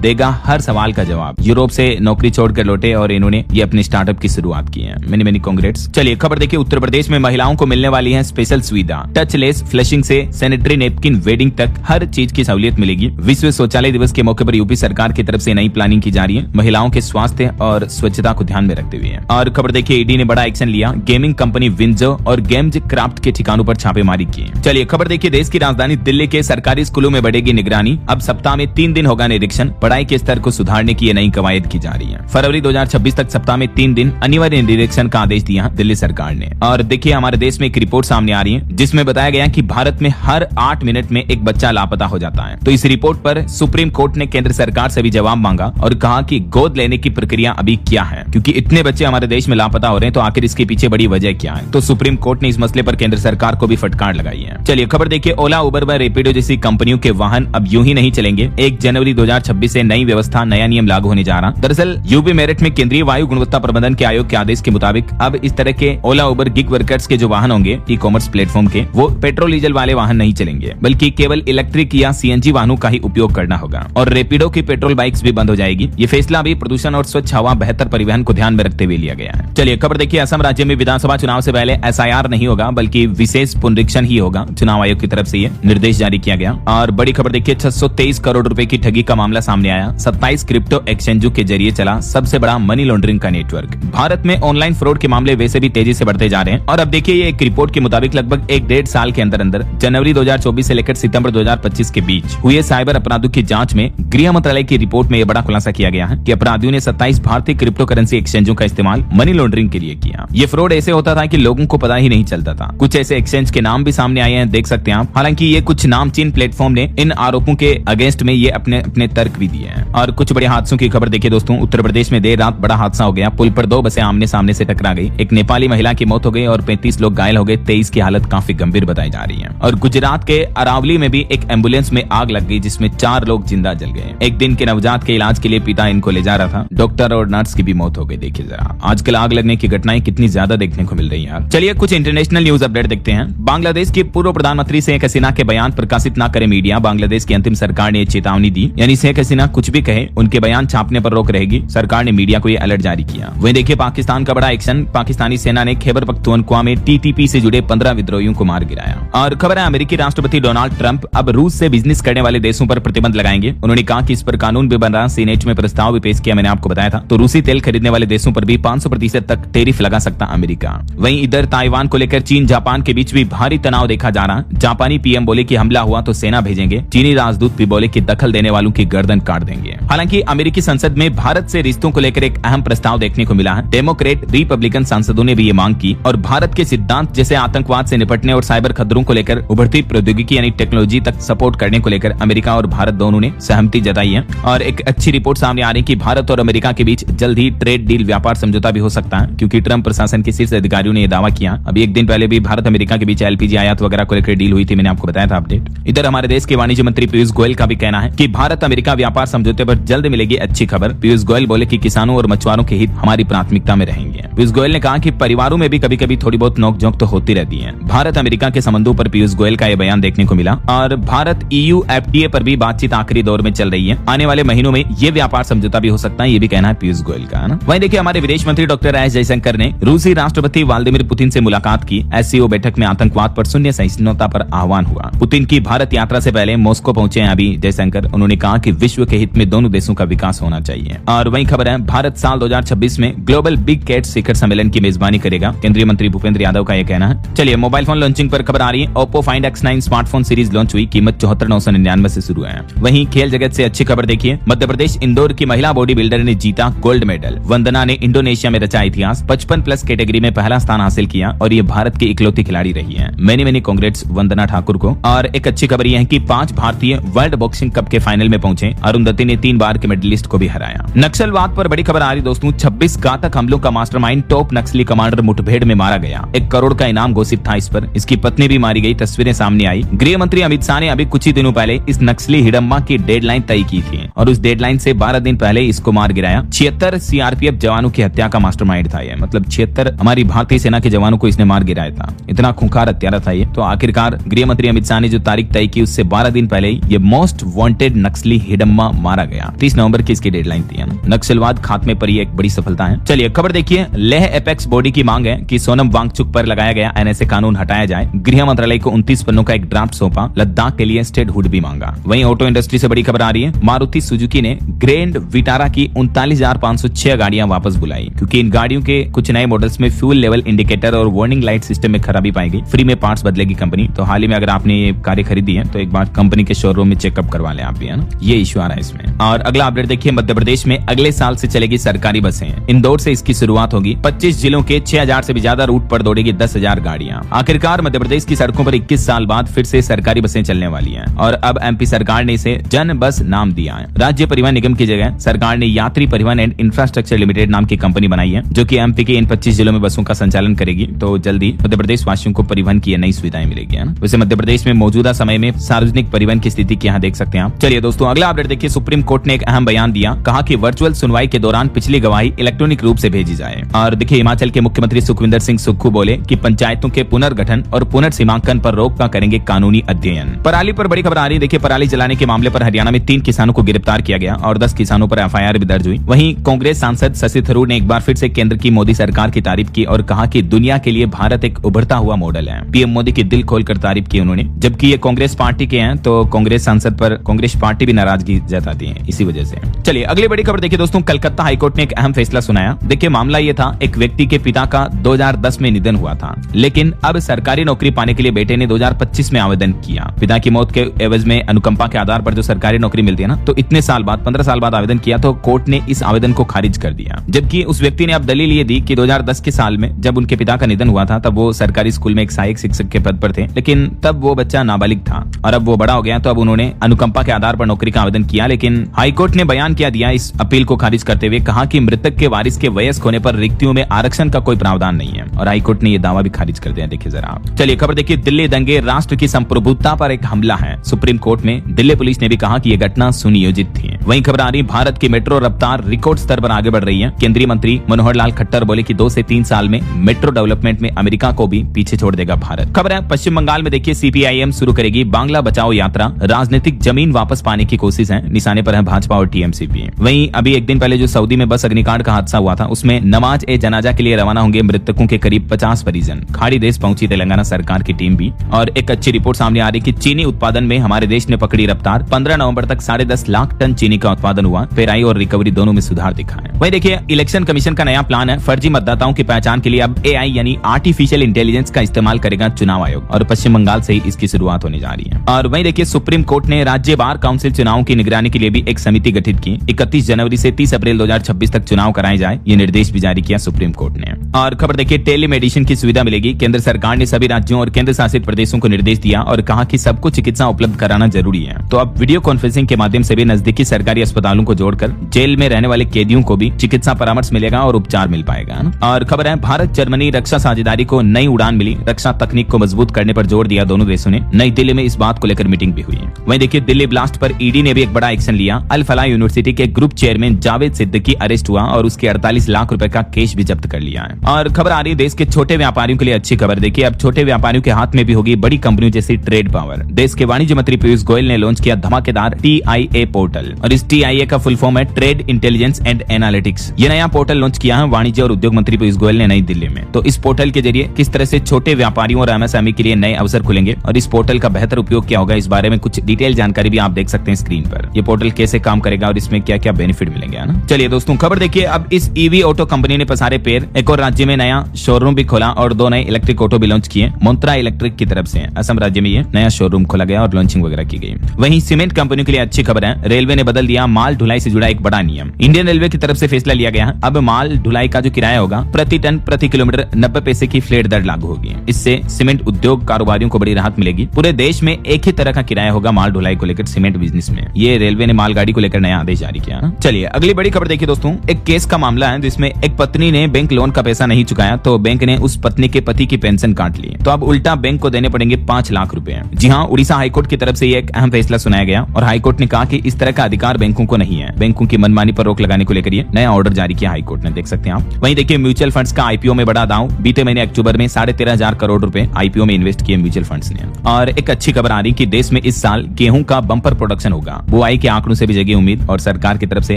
देगा हर सवाल का जवाब। यूरोप से नौकरी छोड़कर लौटे और इन्होंने ये अपने स्टार्टअप की शुरुआत की है। Many many congrats. चलिए खबर देखिए, उत्तर प्रदेश में महिलाओं को मिलने वाली है स्पेशल सुविधा। टचलेस फ्लशिंग से सैनिटरी नैपकिन वेडिंग तक हर चीज की सहूलियत मिलेगी। विश्व शौचालय दिवस के मौके पर यूपी सरकार की तरफ से नई प्लानिंग की जा रही है, महिलाओं के स्वास्थ्य और स्वच्छता को ध्यान में रखते हुए। और खबर देखिए, ईडी ने बड़ा एक्शन लिया। गेमिंग कंपनी विंजो और गेम्स क्राफ्ट के ठिकानों पर छापेमारी की। चलिए खबर देखिए, देश की राजधानी दिल्ली के सरकारी स्कूलों में बढ़ेगी निगरानी। अब सप्ताह में 3 दिन होगा निरीक्षण। पढ़ाई के स्तर को सुधारने की ये नई कवायद की जा रही है। फरवरी 2026 तक सप्ताह में 3 दिन अनिवार्य निरीक्षण का आदेश दिया दिल्ली सरकार ने। और देखिए, हमारे देश में एक रिपोर्ट सामने आ रही है जिसमें बताया गया कि भारत में हर 8 मिनट में एक बच्चा लापता हो जाता है। तो इस रिपोर्ट पर सुप्रीम कोर्ट ने केंद्र सरकार से भी जवाब मांगा और कहा कि गोद लेने की प्रक्रिया अभी क्या है, क्योंकि इतने बच्चे हमारे देश में लापता हो रहे हैं, तो आखिर इसके पीछे बड़ी वजह क्या है। तो सुप्रीम कोर्ट ने इस मसले पर केंद्र सरकार को भी फटकार लगाई है। चलिए खबर देखिए, ओला, उबर व रेपिडो जैसी कंपनियों के वाहन अब यूं ही नहीं चलेंगे। 1 जनवरी 2026 से नई व्यवस्था, नया नियम लागू होने जा रहा। दरअसल यूपी मेरठ में केंद्रीय वायु गुणवत्ता प्रबंधन के आयोग के आदेश के मुताबिक अब इस तरह के ओला, उबर, गिग वर्कर्स के जो वाहन होंगे ई कॉमर्स प्लेटफॉर्म के, वो पेट्रोल डीजल वाले वाहन नहीं चलेंगे, बल्कि केवल इलेक्ट्रिक या CNG वाहनों का ही उपयोग करना होगा। और रेपिडो की पेट्रोल बाइक्स भी बंद हो जाएगी। ये फैसला भी प्रदूषण और स्वच्छ हवा, बेहतर परिवहन को ध्यान में रखते हुए लिया गया है। चलिए खबर देखिए, असम राज्य में विधानसभा चुनाव से पहले SIR नहीं होगा, बल्कि विशेष पुनरीक्षण ही होगा। चुनाव आयोग की तरफ से ये निर्देश जारी किया गया। और बड़ी खबर देखिए, 623 करोड़ रुपए की ठगी का मामला सामने आया। 27 क्रिप्टो एक्सचेंजों के जरिए चला सबसे बड़ा मनी लॉन्ड्रिंग का नेटवर्क। भारत में ऑनलाइन फ्रॉड के मामले वैसे भी तेजी से बढ़ते जा रहे हैं। और अब देखिए, ये एक रिपोर्ट के मुताबिक लगभग 1-1.5 साल के अंदर जनवरी 2024 से लेकर सितंबर 2025 के बीच हुए साइबर अपराधों की जांच में गृह मंत्रालय की रिपोर्ट में यह बड़ा खुलासा किया गया है कि अपराधियों ने 27 भारतीय क्रिप्टो करेंसी एक्सचेंजों का इस्तेमाल मनी लॉन्ड्रिंग के लिए किया। ये फ्रॉड ऐसे होता था कि लोगों को पता ही नहीं चलता था। कुछ ऐसे एक्सचेंज के नाम भी सामने आए हैं, देख सकते हैं आप। हालांकि ये कुछ नामचीन प्लेटफॉर्म ने इन आरोपों के अगेंस्ट में ये अपने तर्क भी दिए हैं। और कुछ बड़े हादसों की खबर देखिए दोस्तों, उत्तर प्रदेश में देर रात बड़ा हादसा हो गया। पुल पर 2 बसें आमने सामने से टकरा गई। एक नेपाली महिला की मौत हो गई और 35 लोग घायल हो गए। 23 की हालत काफी गंभीर बताई जा रही है। और गुजरात के अरावली में भी एक एम्बुलेंस में आग लग गई, जिसमें 4 लोग जिंदा जल गए। 1 दिन के नवजात के इलाज के लिए पिता इनको ले जा रहा था। डॉक्टर और नर्स की भी मौत हो गई। देखिए जरा, आजकल आग लगने की घटनाएं कितनी ज्यादा देखने को मिल रही है। चलिए कुछ इंटरनेशनल न्यूज अपडेट देखते हैं। बांग्लादेश की पूर्व प्रधानमंत्री शेख हसीना के बयान प्रकाशित न करे मीडिया। बांग्लादेश की अंतिम सरकार ने चेतावनी दी, यानी शेख हसीना कुछ भी कहे, उनके बयान छापने पर रोक रहेगी। सरकार ने मीडिया को यह अलर्ट जारी किया। वहीं देखिए, पाकिस्तान का बड़ा एक्शन। पाकिस्तानी सेना ने खैबर पख्तूनख्वा में TTP से जुड़े 15 विद्रोहियों को मार गिराया। और खबर है, अमेरिकी राष्ट्रपति डोनाल्ड ट्रंप अब रूस से बिजनेस करने वाले देशों पर प्रतिबंध लगाएंगे। उन्होंने कहा कि इस पर कानून भी बन रहा। सीनेट में प्रस्ताव भी पेश किया, मैंने आपको बताया था। तो रूसी तेल खरीदने वाले देशों पर भी 500% तक टैरिफ लगा सकता अमेरिका। वहीं इधर ताइवान को लेकर चीन जापान के बीच भी भारी तनाव देखा जा रहा। जापानी PM बोले कि हमला हुआ तो सेना भेजेंगे। चीनी राजदूत भी बोले कि दखल देने वालों की गर्दन काट देंगे। हालांकि अमेरिकी संसद में भारत से रिश्तों को लेकर एक अहम प्रस्ताव देखने को मिला है। डेमोक्रेट रिपब्लिकन सांसदों ने भी ये मांग की और भारत के सिद्धांत जैसे आतंकवाद से निपटने और साइबर खतरों को लेकर उभरती प्रौद्योगिकी यानी टेक्नोलॉजी तक सपोर्ट करने को लेकर अमेरिका और भारत दोनों ने सहमति जताई है। और एक अच्छी रिपोर्ट सामने आ रही है कि भारत और अमेरिका के बीच जल्द ही ट्रेड डील व्यापार समझौता भी हो सकता है, क्योंकि ट्रंप प्रशासन के शीर्ष अधिकारियों ने यह दावा किया। अभी 1 दिन पहले भी भारत अमेरिका के बीच LPG आयात वगैरह को लेकर डील हुई थी, मैंने आपको बताया था अपडेट। इधर हमारे देश के वाणिज्य मंत्री पीयूष गोयल का भी कहना है कि भारत अमेरिका व्यापार समझौते पर जल्द मिलेगी अच्छी खबर। पीयूष गोयल बोले कि किसानों और मछुआरों के हित हमारी प्राथमिकता में रहेंगे। पीयूष गोयल ने कहा कि परिवारों में भी कभी कभी थोड़ी बहुत नोकझोंक तो होती रहती है। भारत अमेरिका के संबंधों पर पीयूष गोयल का यह बयान देखने को मिला। और भारत EU FTA पर भी बातचीत आखिरी दौर में चल रही है। आने वाले महीनों में ये व्यापार समझौता भी हो सकता है, ये भी कहना है पीयूष गोयल का, है ना। वहीं देखिए, हमारे विदेश मंत्री डॉक्टर एस जयशंकर ने रूसी राष्ट्रपति व्लादिमीर पुतिन से मुलाकात की। SCO बैठक में आतंकवाद पर शून्य सहिष्णुता पर आह्वान हुआ। पुतिन की भारत यात्रा से पहले मॉस्को पहुंचे हैं अभी जयशंकर। उन्होंने कहा कि विश्व के हित में दोनों देशों का विकास होना चाहिए। और वहीं खबर है, भारत साल 2026 में ग्लोबल बिग कैट शिखर सम्मेलन की मेजबानी करेगा। केंद्रीय मंत्री भूपेंद्र यादव का यह कहना है। चलिए मोबाइल फोन लॉन्चिंग पर खबर आ रही है। Oppo find X9 smartphone series launch हुई। कीमत 74,999 से शुरू है। वहीं खेल जगत से अच्छी खबर देखिए, मध्य प्रदेश इंदौर की महिला बॉडी बिल्डर ने जीता गोल्ड मेडल। वंदना ने इंडोनेशिया में रचा इतिहास। 55+ कैटेगरी में पहला स्थान हासिल किया और ये भारत की इकलौती खिलाड़ी रही है। मेनी कांग्रेट्स वंदना ठाकुर को। और एक अच्छी खबर यह है कि 5 भारतीय वर्ल्ड बॉक्सिंग कप के फाइनल में पहुंचे। अरुंधति ने 3 बार के मेडलिस्ट को भी हराया। नक्सलवाद पर बड़ी खबर आ रही दोस्तों, 26 घातक हमलों का मास्टरमाइंड टॉप नक्सली कमांडर मुठभेड़ में मारा गया। 1 करोड़ का इनाम घोषित था इस पर। इसकी पत्नी भी मारी गई, तस्वीरें सामने आई। गृह मंत्री अमित शाह ने अभी कुछ ही दिनों पहले इस नक्सली हिडम्बा की डेडलाइन तय की थी और उस डेडलाइन से 12 दिन पहले इसको मार गिराया। 76 सीआरपीएफ जवानों की हत्या का मास्टरमाइंड था ये, मतलब 76 हमारी भारतीय सेना के जवानों को इसने मार गिराया था। इतना खूंखार हत्यारा था ये। तो आखिरकार गृह मंत्री अमित शाह ने जो तारीख तय की उससे 12 दिन पहले ये मोस्ट वांटेड नक्सली हिडम्बा मारा गया। 30 नवंबर की इसकी डेडलाइन थी। नक्सलवाद खात्मे पर ये एक बड़ी सफलता है। चलिए खबर देखिए, लेह एपेक्स बॉडी की मांग है कि सोनम वांगचुक पर लगाया गया एनएसए कानून हटाया जाए। गृह मंत्रालय को 29 पन्नों का एक ड्राफ्ट सौंपा। लद्दाख के लिए स्टेटहुड भी मांगा। वहीं ऑटो इंडस्ट्री से बड़ी खबर आ रही है, मारुति सुजुकी ने ग्रैंड विटारा की 39,506 गाड़ियां वापस बुलाई क्योंकि इन गाड़ियों के कुछ नए मॉडल्स में फ्यूल लेवल इंडिकेटर और वार्निंग लाइट सिस्टम में खराबी पाई गई। फ्री में पार्ट्स बदलेगी कंपनी। तो हाल ही में अगर आपने ये कार खरीदी है तो एक बार कंपनी के शोरूम में चेकअप करवा लें आप भी, है ना। ये इशू आ रहा है इसमें। और अगला अपडेट देखिए, मध्य प्रदेश में अगले साल से चलेगी सरकारी बसें। इंदौर से इसकी शुरुआत होगी। 25 जिलों के 6,000 से भी ज्यादा रूट पर दौड़ेगी 10,000 गाड़ियां। आखिरकार मध्य प्रदेश की सड़कों पर 21 साल बाद फिर से सरकारी बसें चलने वाली हैं और अब एमपी सरकार ने इसे जन बस नाम दिया है। राज्य परिवहन निगम की जगह सरकार ने यात्री परिवहन एंड इंफ्रास्ट्रक्चर लिमिटेड नाम की कंपनी बनाई है जो कि एमपी के इन 25 जिलों में बसों का संचालन करेगी। तो जल्दी मध्य प्रदेश वासियों को परिवहन की नई सुविधाएं मिलेगी, है ना। वैसे मध्य प्रदेश में मौजूदा समय में सार्वजनिक परिवहन की स्थिति यहाँ देख सकते हैं आप। चलिए दोस्तों अगला अपडेट देखिए, सुप्रीम कोर्ट ने एक अहम बयान दिया। कहा कि वर्चुअल सुनवाई के दौरान पिछली गवाही इलेक्ट्रॉनिक रूप से भेजी जाए। और देखिए हिमाचल के मुख्यमंत्री सुखविंदर सिंह सुक्खू बोले कि पंचायतों के पुनर्गठन और पुनर्सीमांकन पर रोक का करेंगे कानूनी अध्ययन। पराली पर बड़ी खबर आ रही है। देखिए पराली जलाने के मामले पर हरियाणा में 3 किसानों को गिरफ्तार किया गया और 10 किसानों पर एफआईआर भी दर्ज हुई। वहीं कांग्रेस सांसद शशि थरूर ने एक बार फिर से केंद्र की मोदी सरकार की तारीफ की और कहा कि दुनिया के लिए भारत एक उभरता हुआ मॉडल है। पीएम मोदी की दिल खोलकर तारीफ की उन्होंने। जबकि ये कांग्रेस पार्टी के हैं तो कांग्रेस सांसद पर कांग्रेस पार्टी भी नाराजगी जताती है इसी वजह से। चलिए अगली बड़ी खबर देखिए दोस्तों, कलकत्ता हाईकोर्ट ने एक अहम फैसला सुनाया। देखिए मामला ये था, एक व्यक्ति के पिता का 2010 में निधन हुआ था लेकिन अब सरकारी नौकरी पाने के लिए बेटे ने 2025 में आवेदन किया। पिता की मौत के एवज में अनुकंपा के आधार पर जो सरकारी नौकरी मिलती है ना, तो इतने साल बाद 15 साल बाद आवेदन किया तो कोर्ट ने इस आवेदन को खारिज कर दिया। जबकि उस व्यक्ति ने अब दलील ये दी कि 2010 के साल में जब उनके पिता का निधन हुआ था तब वो सरकारी स्कूल में एक सहायक शिक्षक के पद पर थे, लेकिन तब वो बच्चा नाबालिग था और अब वो बड़ा हो गया तो अब उन्होंने अनुकंपा के आधार पर नौकरी का आवेदन किया। लेकिन हाईकोर्ट ने बयान क्या दिया इस अपील को खारिज करते हुए, कहा कि मृतक के वारिस के वयस्क होने पर रिक्तियों में आरक्षण का कोई प्रावधान नहीं है और हाईकोर्ट ने यह दावा भी खारिज कर दिया। देखिए जरा आप। चलिए खबर देखिए, दिल्ली दंगे राष्ट्र की संप्रभुता पर एक हमला है। सुप्रीम कोर्ट में दिल्ली पुलिस ने भी कहा कि यह घटना सुनियोजित थी। वहीं खबर आ रही, भारत की मेट्रो रफ्तार रिकॉर्ड स्तर पर आगे बढ़ रही है। केंद्रीय मंत्री मनोहर लाल खट्टर बोले कि 2 से 3 साल में मेट्रो डेवलपमेंट में अमेरिका को भी पीछे छोड़ देगा भारत। खबर है पश्चिम बंगाल में देखिए, सीपीआईएम शुरू करेगी बांग्ला बचाओ यात्रा। राजनीतिक जमीन वापस पाने की कोशिश है। निशाने पर है भाजपा और टीएमसीपी। वहीं अभी एक दिन पहले जो सऊदी में बस अग्निकांड का हादसा हुआ था उसमें नमाज ए जनाजा के लिए रवाना होंगे मृतकों के करीब 50 परिजन। खाड़ी देश पहुंची तेलंगाना सरकार की टीम भी। और एक अच्छी रिपोर्ट सामने आ रही कि चीनी उत्पादन में हमारे देश ने पकड़ी रफ्तार। 15 नवंबर तक 10.5 लाख टन चीनी का उत्पादन हुआ। पेराई और रिकवरी दोनों में सुधार दिखा है। वहीं देखिए इलेक्शन कमीशन का नया प्लान है। फर्जी मतदाताओं की पहचान के लिए अब एआई यानी आर्टिफिशियल इंटेलिजेंस का इस्तेमाल करेगा चुनाव आयोग और पश्चिम बंगाल से ही इसकी शुरुआत होने जा रही है। और वहीं देखिए सुप्रीम कोर्ट ने राज्य बार काउंसिल चुनावों की निगरानी के लिए भी एक समिति गठित की। 31 जनवरी से 30 अप्रैल 2026 तक चुनाव कराए जाए, ये निर्देश भी जारी किया सुप्रीम कोर्ट ने। और खबर देखिए, टेलीमेडिसिन की सुविधा मिलेगी। केंद्र सरकार ने सभी राज्यों और केंद्र शासित प्रदेशों को निर्देश दिया और कहा कि सबको चिकित्सा उपलब्ध कराना जरूरी है। तो अब वीडियो कॉन्फ्रेंसिंग के माध्यम से भी नजदीकी सरकारी अस्पतालों को जोड़कर जेल में रहने वाले कैदियों को भी चिकित्सा परामर्श मिलेगा और उपचार मिल पाएगा। और खबर है भारत जर्मनी रक्षा साझेदारी को नई उड़ान मिली। रक्षा तकनीक को मजबूत करने पर जोर दिया दोनों देशों ने। नई दिल्ली में इस बात को लेकर मीटिंग भी हुई। वहीं देखिए दिल्ली ब्लास्ट पर ईडी ने भी एक बड़ा एक्शन लिया। अल फलाह यूनिवर्सिटी के group chairman Javed Siddiqui arrest हुआ और उसके 48 लाख रुपए का कैश भी जब्त कर लिया है। और खबर आ रही है देश के छोटे व्यापारियों के लिए अच्छी खबर। देखिए अब छोटे व्यापारियों के हाथ में भी होगी बड़ी कंपनियों जैसी ट्रेड पावर। देश के वाणिज्य मंत्री पीयूष गोयल ने लॉन्च किया धमाकेदार TIA पोर्टल और इस TIA का फुल फॉर्म है ट्रेड इंटेलिजेंस एंड एनालिटिक्स। ये नया पोर्टल लॉन्च किया है वाणिज्य और उद्योग मंत्री पीयूष गोयल ने नई दिल्ली में। तो इस पोर्टल के जरिए किस तरह से छोटे व्यापारियों और MSME के लिए नए अवसर खुलेंगे और इस पोर्टल का बेहतर उपयोग क्या होगा, इस बारे में कुछ डिटेल जानकारी भी आप देख सकते हैं स्क्रीन पर। ये पोर्टल कैसे काम करेगा और इसमें क्या क्या बेनिफिट मिलेंगे, है ना। चलिए दोस्तों खबर देखिए, अब इस EV ऑटो कंपनी ने पसारे पैर। एक और राज्य में नया शोरूम भी खोला और 2 नए इलेक्ट्रिक ऑटो भी लॉन्च किए। मोन्त्रा इलेक्ट्रिक की तरफ से असम राज्य में ये नया शोरूम खोला गया और लॉन्चिंग वगैरह की गई। वहीं सीमेंट कंपनी के लिए अच्छी खबर है। रेलवे ने बदल बदल दिया माल ढुलाई से जुड़ा एक बड़ा नियम। इंडियन रेलवे की तरफ से फैसला लिया गया, अब माल ढुलाई का जो किराया होगा प्रति टन प्रति किलोमीटर 90 पैसे की फ्लैट दर लागू होगी। इससे सीमेंट उद्योग कारोबारियों को बड़ी राहत मिलेगी। पूरे देश में एक ही तरह का किराया होगा माल ढुलाई को लेकर सीमेंट बिजनेस में। ये रेलवे ने मालगाड़ी को लेकर नया आदेश जारी किया। चलिए अगली बड़ी खबर देखिए दोस्तों, एक केस का मामला है जिसमें एक पत्नी ने बैंक लोन का पैसा नहीं चुकाया तो बैंक ने उस पत्नी के पति की पेंशन काट ली, तो अब उल्टा बैंक को देने पड़ेंगे 5 लाख रुपए। जी हाँ, उड़ीसा हाईकोर्ट की तरफ से ये एक अहम फैसला सुनाया गया और हाईकोर्ट ने कहा कि इस तरह का अधिकार बैंकों को नहीं है। बैंकों की मनमानी पर रोक लगाने को लेकर ये नया ऑर्डर जारी किया हाईकोर्ट ने, देख सकते हैं आप। वहीं देखिए म्यूचुअल फंड्स का आईपीओ में बड़ा दांव, बीते महीने अक्टूबर में 13,500 करोड़ रुपए आईपीओ में इन्वेस्ट किए म्यूचुअल फंड्स ने। और एक अच्छी खबर आ रही कि देश में इस साल गेहूं का बम्पर प्रोडक्शन होगा। बुआई के आंकड़ों से भी जगी उम्मीद और सरकार की तरफ से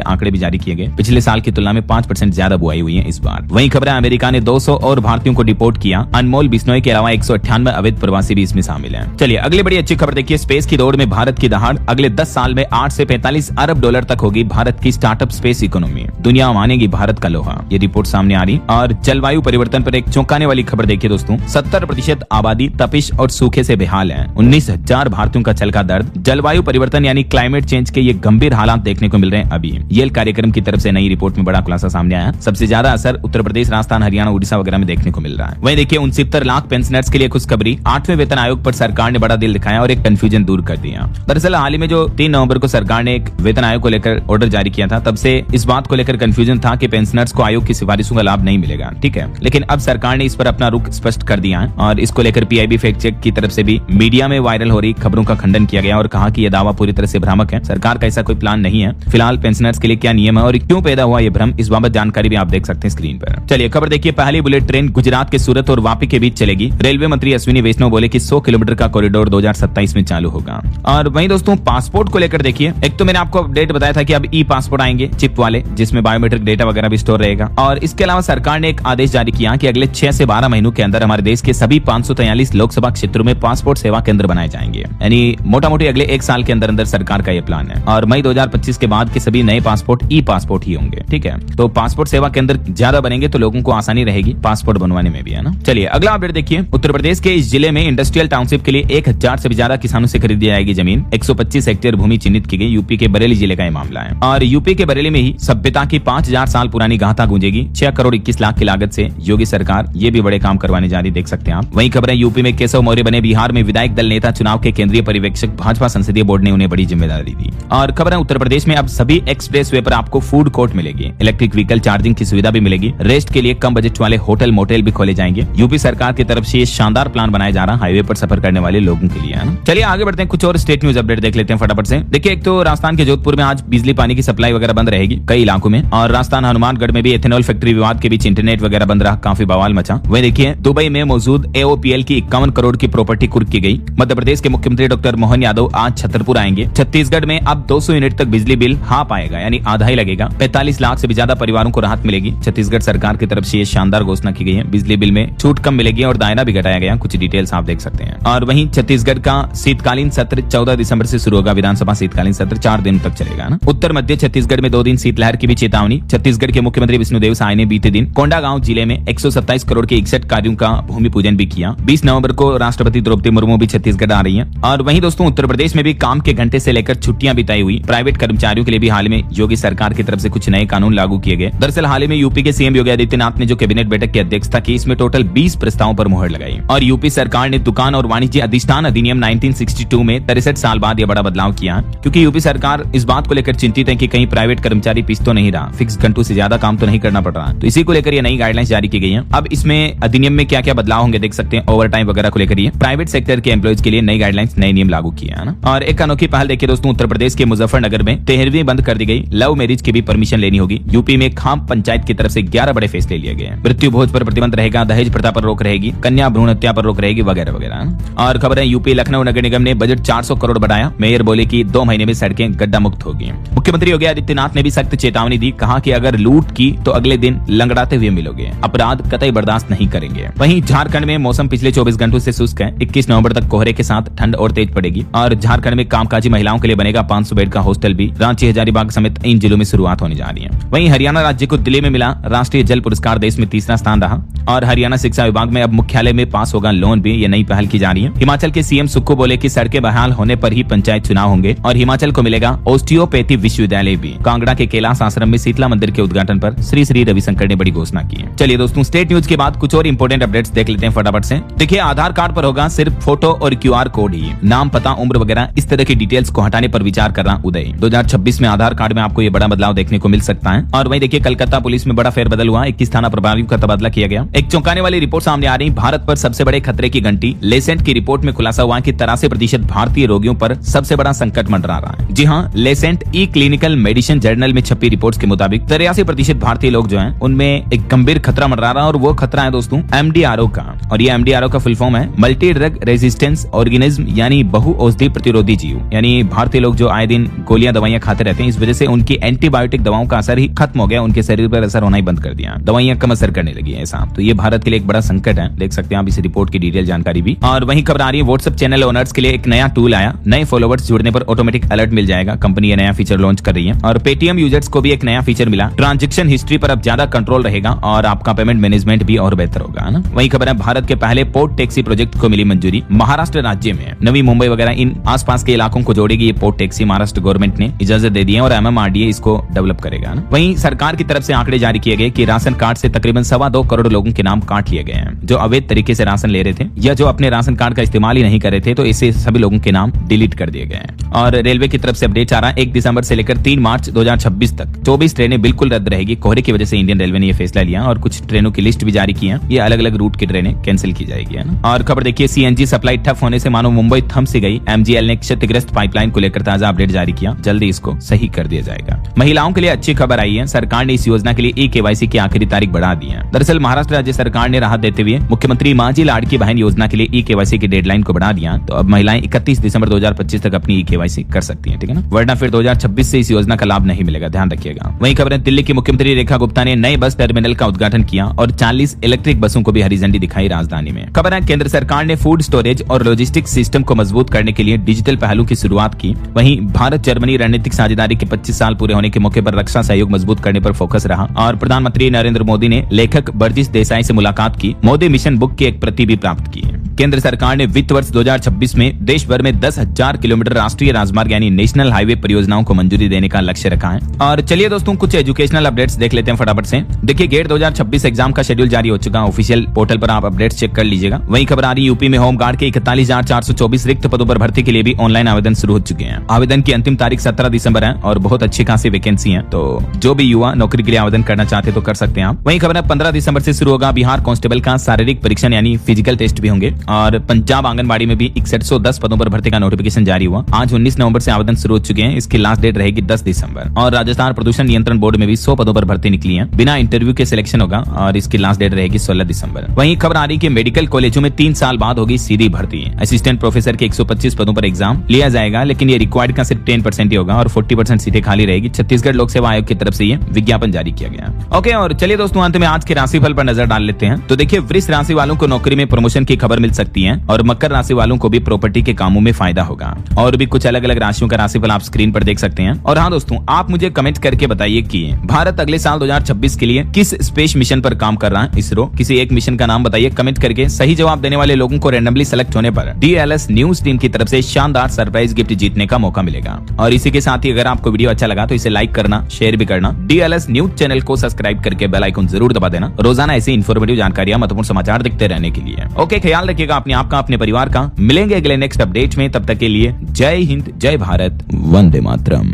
आंकड़े भी जारी किए गए। पिछले साल की तुलना में 5% ज्यादा बुआई हुई है इस बार। वहीं खबर है अमेरिका ने 200 और भारतीयों को डिपोर्ट किया। अनमोल बिश्नोई के अलावा 198 अवैध प्रवासी भी इसमें शामिल हैं। चलिए अगली बड़ी अच्छी खबर देखिए, स्पेस की दौड़ में भारत की दहाड़, अगले 10 साल में 8 से 45 अरब डॉलर तक होगी भारत की स्टार्टअप स्पेस इकोनॉमी। दुनिया मानेगी भारत का लोहा, ये रिपोर्ट सामने आ रही। और जलवायु परिवर्तन पर एक चौंकाने वाली खबर देखिए दोस्तों, 70% आबादी तपिश और सूखे से बेहाल है। 19,000 भारतीयों का चल का दर्द। जलवायु परिवर्तन यानी क्लाइमेट चेंज के ये गंभीर हालात देखने को मिल रहे हैं अभी। येल कार्यक्रम की तरफ से नई रिपोर्ट में बड़ा खुलासा सामने आया। सबसे ज्यादा असर उत्तर प्रदेश, राजस्थान, हरियाणा, उड़ीसा वगैरह में देखने को मिल रहा है। वहीं देखिए 69 लाख पेंशनर्स के लिए खुशखबरी, 8वें वेतन आयोग पर सरकार ने बड़ा दिल दिखाया और एक कंफ्यूजन दूर कर दिया। दरअसल हाल ही में जो 3 नवंबर को सरकार ने एक वेतन आयोग को लेकर ऑर्डर जारी किया था, तब से इस बात को लेकर कंफ्यूजन था कि पेंशनर्स को आयोग की सिफारिशों का लाभ नहीं मिलेगा, ठीक है। लेकिन अब सरकार ने इस पर अपना रुख स्पष्ट कर दिया है और इसको लेकर पीआईबी फैक्ट चेक की तरफ से भी मीडिया में वायरल हो रही खबरों का खंडन किया गया और कहा कि यह दावा पूरी तरह से भ्रामक है। सरकार का ऐसा कोई प्लान नहीं है। फिलहाल पेंशनर्स के लिए क्या नियम है और क्यों पैदा हुआ ये भ्रम, इस बाबत जानकारी भी आप देख सकते हैं स्क्रीन पर। चलिए खबर देखिए, पहली बुलेट ट्रेन गुजरात के सूरत और वापी के बीच चलेगी। रेलवे मंत्री अश्विनी वैष्णव बोले कि 100 किलोमीटर का कॉरिडोर 2027 में चालू होगा। और वहीं दोस्तों पासपोर्ट को लेकर देखिए, एक तो मैंने आपको अपडेट बताया था कि अब ई पासपोर्ट आएंगे चिप वाले, जिसमें बायोमेट्रिक डेटा वगैरह भी स्टोर रहेगा। और इसके अलावा सरकार ने एक आदेश जारी किया कि अगले 6 से 12 महीनों के अंदर हमारे देश के सभी 543 लोकसभा क्षेत्रों में पासपोर्ट सेवा केंद्र बनाए जाएंगे। यानी मोटा मोटी अगले 1 साल के अंदर अंदर सरकार का ये प्लान है। और मई 2025 के बाद के सभी नए पासपोर्ट ई पासपोर्ट ही होंगे, ठीक है। तो पासपोर्ट सेवा केंद्र ज्यादा बनेंगे तो लोगों को आसानी रहेगी पासपोर्ट बनवाने में भी, है ना। चलिए अगला अपडेट देखिए, उत्तर प्रदेश के इस जिले में इंडस्ट्रियल टाउनशिप के लिए 1000 से भी ज्यादा किसानों से खरीदी जाएगी जमीन। 125 हेक्टेयर भूमि चिन्हित की गई। यूपी के बरेली जिले का ये मामला है और यूपी के बरेली में ही सभ्यता की 5000 साल पुरानी गाथा गूंजेगी। 6 करोड़ 21 लाख की लागत से योगी सरकार ये भी बड़े काम करवाने जा रही, देख सकते हैं आप। वहीं खबर है यूपी में केशव मौर्य बने, बिहार में विधायक दल नेता चुनाव के केंद्रीय पर्यवेक्षक, भाजपा संसदीय बोर्ड ने उन्हें बड़ी जिम्मेदारी दी। और खबर है उत्तर प्रदेश में अब सभी एक्सप्रेस वे पर आपको फूड कोर्ट मिलेगी। इलेक्ट्रिक व्हीकल चार्जिंग की सुविधा भी मिलेगी। रेस्ट के लिए कम बजट वाले होटल मोटेल भी खोले जाएंगे। यूपी सरकार की तरफ से ये शानदार प्लान बनाया जा रहा हाईवे पर सफर करने वाले लोगों के लिए, है ना। चलिए आगे बढ़ते हैं, कुछ और स्टेट न्यूज अपडेट देख लेते हैं फटाफट से। देखिए एक तो राजस्थान के जोधपुर में आज बिजली पानी की सप्लाई वगैरह बंद रहेगी कई इलाकों में। और राजस्थान हनुमानगढ़ में भी एथेनॉल फैक्ट्री विवाद के बीच इंटरनेट वगैरह बंद रहा, काफी बवाल मचा। वहीं देखिए दुबई में मौजूद एओपीएल की 51 करोड़ की प्रॉपर्टी कुर्क की गई। मध्य प्रदेश के मुख्यमंत्री डॉक्टर मोहन यादव आज छतरपुर आएंगे। छत्तीसगढ़ में अब 200 यूनिट तक बिजली बिल हाफ आएगा, यानी आधा ही लगेगा। 45 लाख से भी ज्यादा परिवारों को राहत मिलेगी। छत्तीसगढ़ सरकार की तरफ से ये शानदार घोषणा की गई है। बिजली बिल में छूट कम मिलेगी और दायरा भी घटाया गया, कुछ डिटेल्स आप देख सकते हैं। और वहीं छत्तीसगढ़ का शीतकालीन सत्र 14 दिसंबर से शुरू होगा। विधानसभा शीतकालीन सत्र 4 दिन तक चलेगा ना। उत्तर मध्य छत्तीसगढ़ में 2 दिन शीतलहर की भी चेतावनी। छत्तीसगढ़ के मुख्यमंत्री विष्णुदेव साय ने बीते दिन कोंडागांव जिले में 127 करोड़ के 61 कार्यों का भूमि पूजन भी किया। 20 नवंबर को राष्ट्रपति द्रौपदी मुर्मू भी छत्तीसगढ़ आ रही हैं। और वहीं दोस्तों उत्तर प्रदेश में भी काम के घंटे से लेकर छुट्टियां बिताई हुई। प्राइवेट कर्मचारियों के लिए भी हाल में योगी सरकार की तरफ से कुछ नए कानून लागू किए गए। दरअसल हाल ही में यूपी के सीएम योगी आदित्यनाथ ने जो कैबिनेट बैठक की अध्यक्षता की, इसमें टोटल 20 प्रस्तावों पर मुहर लगाई। और यूपी सरकार ने दुकान और वाणिज्य अधिष्ठान अधिनियम 1962 में 63 साल बाद यह बड़ा बदलाव किया, क्योंकि यूपी सरकार इस बात को लेकर चिंतित है कि कहीं प्राइवेट कर्मचारी पिस तो नहीं रहा, फिक्स घंटों से ज्यादा काम तो नहीं करना पड़ रहा। तो इसी को लेकर ये नई गाइडलाइंस जारी की गई है। अब इसमें अधिनियम में क्या क्या बदलाव होंगे देख सकते हैं। ओवर टाइम वगैरह को लेकर प्राइवेट सेक्टर के एम्प्लॉइज के लिए नई गाइडलाइंस, नए नियम लागू किए हैं। और एक अनोखी पहल देखिए दोस्तों, उत्तर प्रदेश के मुजफ्फरनगर में 13वीं बंद कर दी गई। लव मैरिज की भी परमिशन लेनी होगी। यूपी में खाम पंचायत की तरफ से 11 बड़े फैसले लिए गए। मृत्यु भोज पर प्रतिबंध रहेगा, दहेज प्रथा पर रोक रहेगी, कन्या भ्रूण हत्या पर रोक रहेगी वगैरह वगैरह। और खबर है यूपी लखनऊ नगर निगम ने बजट 400 करोड़ बढ़ाया। मेयर बोले कि 2 महीने में सड़कें गड्ढा मुक्त होगी। मुख्यमंत्री योगी आदित्यनाथ ने भी सख्त चेतावनी दी, कहा कि अगर लूट की तो अगले दिन लंगड़ाते हुए मिलोगे, अपराध कतई बर्दाश्त नहीं करेंगे। वहीं झारखंड में मौसम पिछले 24 घंटों से शुष्क है। 21 नवंबर तक कोहरे के साथ ठंड और तेज पड़ेगी। और झारखंड में कामकाजी महिलाओं के लिए बनेगा 500 बेड का हॉस्टल भी। रांची, हजारीबाग समेत इन जिलों में शुरुआत होने जा रही है। वहीं हरियाणा राज्य को दिल्ली में मिला राष्ट्रीय जल पुरस्कार, देश में 3रा स्थान रहा। और हरियाणा शिक्षा विभाग में अब मुख्यालय में पास होगा लोन भी, ये नई पहल की जा रही है। हिमाचल के सीएम सुक्खू बोले कि सड़कें बहाल होने पर ही पंचायत चुनाव होंगे और हिमाचल को मिलेगा ओस्टियोपैथी विश्वविद्यालय भी। कांगड़ा के कैलाश आश्रम में शीतला मंदिर के उद्घाटन पर श्री श्री रविशंकर ने बड़ी घोषणा की है। चलिए दोस्तों, स्टेट न्यूज के बाद कुछ और इंपोर्टेंट अपडेट्स देख लेते हैं फटाफट से। देखिए, आधार कार्ड पर होगा सिर्फ फोटो और QR कोड ही, नाम, पता, उम्र वगैरह इस तरह की डिटेल्स को हटाने पर विचार कर रहा उदय। 2026 में आधार कार्ड में आपको ये बड़ा बदलाव देखने को मिल सकता है। और वहीं देखिए, कलकत्ता पुलिस में बड़ा फेरबदल हुआ, 21 थाना प्रभारियों का तबादला किया गया। एक चौंकाने वाली रिपोर्ट सामने आ रही, भारत पर सबसे बड़े खतरे की घंटी। लेसेंट की रिपोर्ट में खुलासा हुआ कि 83% भारतीय रोगियों पर सबसे बड़ा संकट मंडरा रहा है। जी हाँ, लेसेंट ई क्लिनिकल मेडिसिन जर्नल में छपी रिपोर्ट के मुताबिक 83% भारतीय लोग जो हैं उनमें एक गंभीर खतरा मंडरा रहा है। और वो खतरा है दोस्तों MDRO का। और ये MDRO का फुल फॉर्म है मल्टी ड्रग रेजिस्टेंस ऑर्गेनिज्म, यानी बहु औषधि प्रतिरोधी जीव। यानी भारतीय लोग जो आए दिन गोलियां दवाइयां खाते रहते हैं, इस वजह से उनकी एंटीबायोटिक दवाओं का असर ही खत्म हो गया, उनके शरीर पर असर होना ही बंद कर दिया, दवाइयां कम असर करने लगी है ऐसा। तो ये भारत के लिए एक बड़ा संकट है, देख सकते हैं आप इस रिपोर्ट की डिटेल जानकारी भी। और वहीं खबर आ रही है, व्हाट्सएप चैनल ओनर्स के लिए एक नया टूल आया, नए फॉलोवर्स जुड़ने पर ऑटोमेटिक अलर्ट मिल जाएगा। कंपनी ये नया फीचर लॉन्च कर रही है। और पेटीएम यूजर्स को भी एक नया फीचर मिला, ट्रांजैक्शन हिस्ट्री पर अब ज्यादा कंट्रोल रहेगा और आपका पेमेंट मैनेजमेंट भी और बेहतर होगा, है ना। वहीं खबर है, भारत के पहले पोर्ट टैक्सी प्रोजेक्ट को मिली मंजूरी। महाराष्ट्र राज्य में नवी मुंबई वगैरह इन आसपास के इलाकों को जोड़ेगी ये पोर्ट टैक्सी। महाराष्ट्र गवर्नमेंट ने इजाजत दे दी है और MMRDA इसको डेवलप करेगा ना। वहीं सरकार की तरफ से आंकड़े जारी किए गए कि राशन कार्ड से तकरीबन 2.25 करोड़ लोगों के नाम काट लिए गए हैं, जो अवैध तरीके से राशन ले रहे थे या जो अपने राशन कार्ड का इस्तेमाल ही नहीं कर रहे थे। तो ऐसे सभी लोगों के नाम डिलीट कर दिए गए हैं। और रेलवे की तरफ से अपडेट आ रहा है, 1 दिसंबर से लेकर 3 मार्च 2026 तक 24 ट्रेनें बिल्कुल रद्द रहेगी। कोहरे की वजह से इंडियन रेलवे ने यह फैसला लिया और कुछ ट्रेनों की लिस्ट भी जारी की है। ये अलग अलग रूट की ट्रेनें कैंसिल की जाएगी, है ना। और खबर देखिए, CNG सप्लाई ठप होने से मानो मुंबई थम सी गई। MGL ने क्षतिग्रस्त पाइपलाइन को लेकर ताजा अपडेट जारी किया, जल्दी इसको सही कर दिया जाएगा। महिलाओं के लिए अच्छी खबर आई है, सरकार ने इस योजना के लिए eKYC की आखिरी तारीख बढ़ा दी है। दरअसल महाराष्ट्र राज्य सरकार ने राहत देते हुए मुख्यमंत्री माझी लाड़की बहन योजना के लिए eKYC की डेडलाइन को बढ़ा दिया। तो अब महिलाएं 31 दिसंबर 2025 तक अपनी eKYC कर सकती हैं, ठीक है ना। वरना फिर 2026 से इस योजना का लाभ नहीं मिलेगा, ध्यान रखिएगा। वहीं खबर है, दिल्ली की मुख्यमंत्री रेखा गुप्ता ने नए बस टर्मिनल का उद्घाटन किया और 40 इलेक्ट्रिक बसों को भी हरी झंडी दिखाई राजधानी में। खबर है, केंद्र सरकार ने फूड स्टोरेज और लॉजिस्टिक्स सिस्टम को मजबूत करने के लिए डिजिटल पहलू की शुरुआत की। वहीं भारत जर्मनी रणनीतिक साझेदारी के 25 साल पूरे होने के मौके पर रक्षा सहयोग मजबूत करने पर फोकस रहा। और प्रधानमंत्री नरेंद्र मोदी ने लेखक बर्जिस देसाई से मुलाकात की, मोदी मिशन बुक की एक प्रति भी प्राप्त की। केंद्र सरकार ने वित्त वर्ष 2026 में देश भर में 10,000 किलोमीटर राष्ट्रीय राजमार्ग यानी नेशनल हाईवे परियोजनाओं को मंजूरी देने का लक्ष्य रखा है। और चलिए दोस्तों, कुछ एजुकेशनल अपडेट्स देख लेते हैं फटाफट से। देखिए, गेट 2026 एग्जाम का शेड्यूल जारी हो चुका है, ऑफिशियल पोर्टल पर आप अपडेट्स चेक कर लीजिएगा। वहीं खबर आ रही, यूपी में होमगार्ड के 41,424 रिक्त पदों पर भर्ती के लिए भी ऑनलाइन आवेदन शुरू हो चुके हैं। आवेदन की अंतिम तारीख 17 दिसंबर है और बहुत अच्छी खासी वैकेंसी है, तो जो भी युवा नौकरी के लिए आवेदन करना चाहते तो कर सकते हैं आप। वहीं खबर है, 15 दिसंबर से शुरू होगा बिहार कांस्टेबल का शारीरिक परीक्षण यानी फिजिकल टेस्ट भी होंगे। और पंजाब आंगनबाड़ी में भी 6110 पदों पर भर्ती का नोटिफिकेशन जारी हुआ। आज 19 नवंबर से आवेदन शुरू हो चुके हैं, इसकी लास्ट डेट रहेगी 10 दिसंबर। और राजस्थान प्रदूषण नियंत्रण बोर्ड में भी 100 पदों पर भर्ती निकली है, बिना इंटरव्यू के सिलेक्शन होगा और इसकी लास्ट डेट रहेगी 16 दिसंबर। वहीं खबर आ रही कि मेडिकल कॉलेजों में 3 साल बाद होगी सीधी भर्ती। असिस्टेंट प्रोफेसर के 125 पदों पर एग्जाम लिया जाएगा, लेकिन ये रिक्वायर्ड का सिर्फ 10% ही होगा और 40% सीटें खाली रहेगी। छत्तीसगढ़ लोक सेवा आयोग की तरफ से ये विज्ञापन जारी किया गया। ओके, और चलिए दोस्तों, अंत में आज के राशिफल पर नजर डाल लेते हैं। तो देखिए, वृष राशि वालों को नौकरी में प्रमोशन की खबर मिल सकती है और मकर राशि वालों को भी प्रॉपर्टी के कामों में फायदा होगा। और भी कुछ अलग अलग राशियों का राशिफल आप स्क्रीन पर देख सकते हैं। और हाँ दोस्तों, आप मुझे कमेंट करके बताइए कि भारत अगले साल 2026 के लिए किस स्पेस मिशन पर काम कर रहा है इसरो। किसी एक मिशन का नाम बताइए कमेंट करके। सही जवाब देने वाले लोगों को रैंडमली सेलेक्ट होने पर DLS न्यूज टीम की तरफ से शानदार सरप्राइज गिफ्ट जीतने का मौका मिलेगा। और इसी के साथ ही अगर आपको वीडियो अच्छा लगा तो इसे लाइक करना, शेयर भी करना। DLS न्यूज चैनल को सब्सक्राइब करके बेल आइकन जरूर दबा देना, रोजाना ऐसी इन्फॉर्मेटिव जानकारियां, महत्वपूर्ण समाचार दिखते रहने के लिए। ओके, ख्याल रखिएगा अपने आपका, अपने परिवार का। मिलेंगे अगले नेक्स्ट अपडेट में, तब तक के लिए जय हिंद, जय भारत, वंदे मातरम।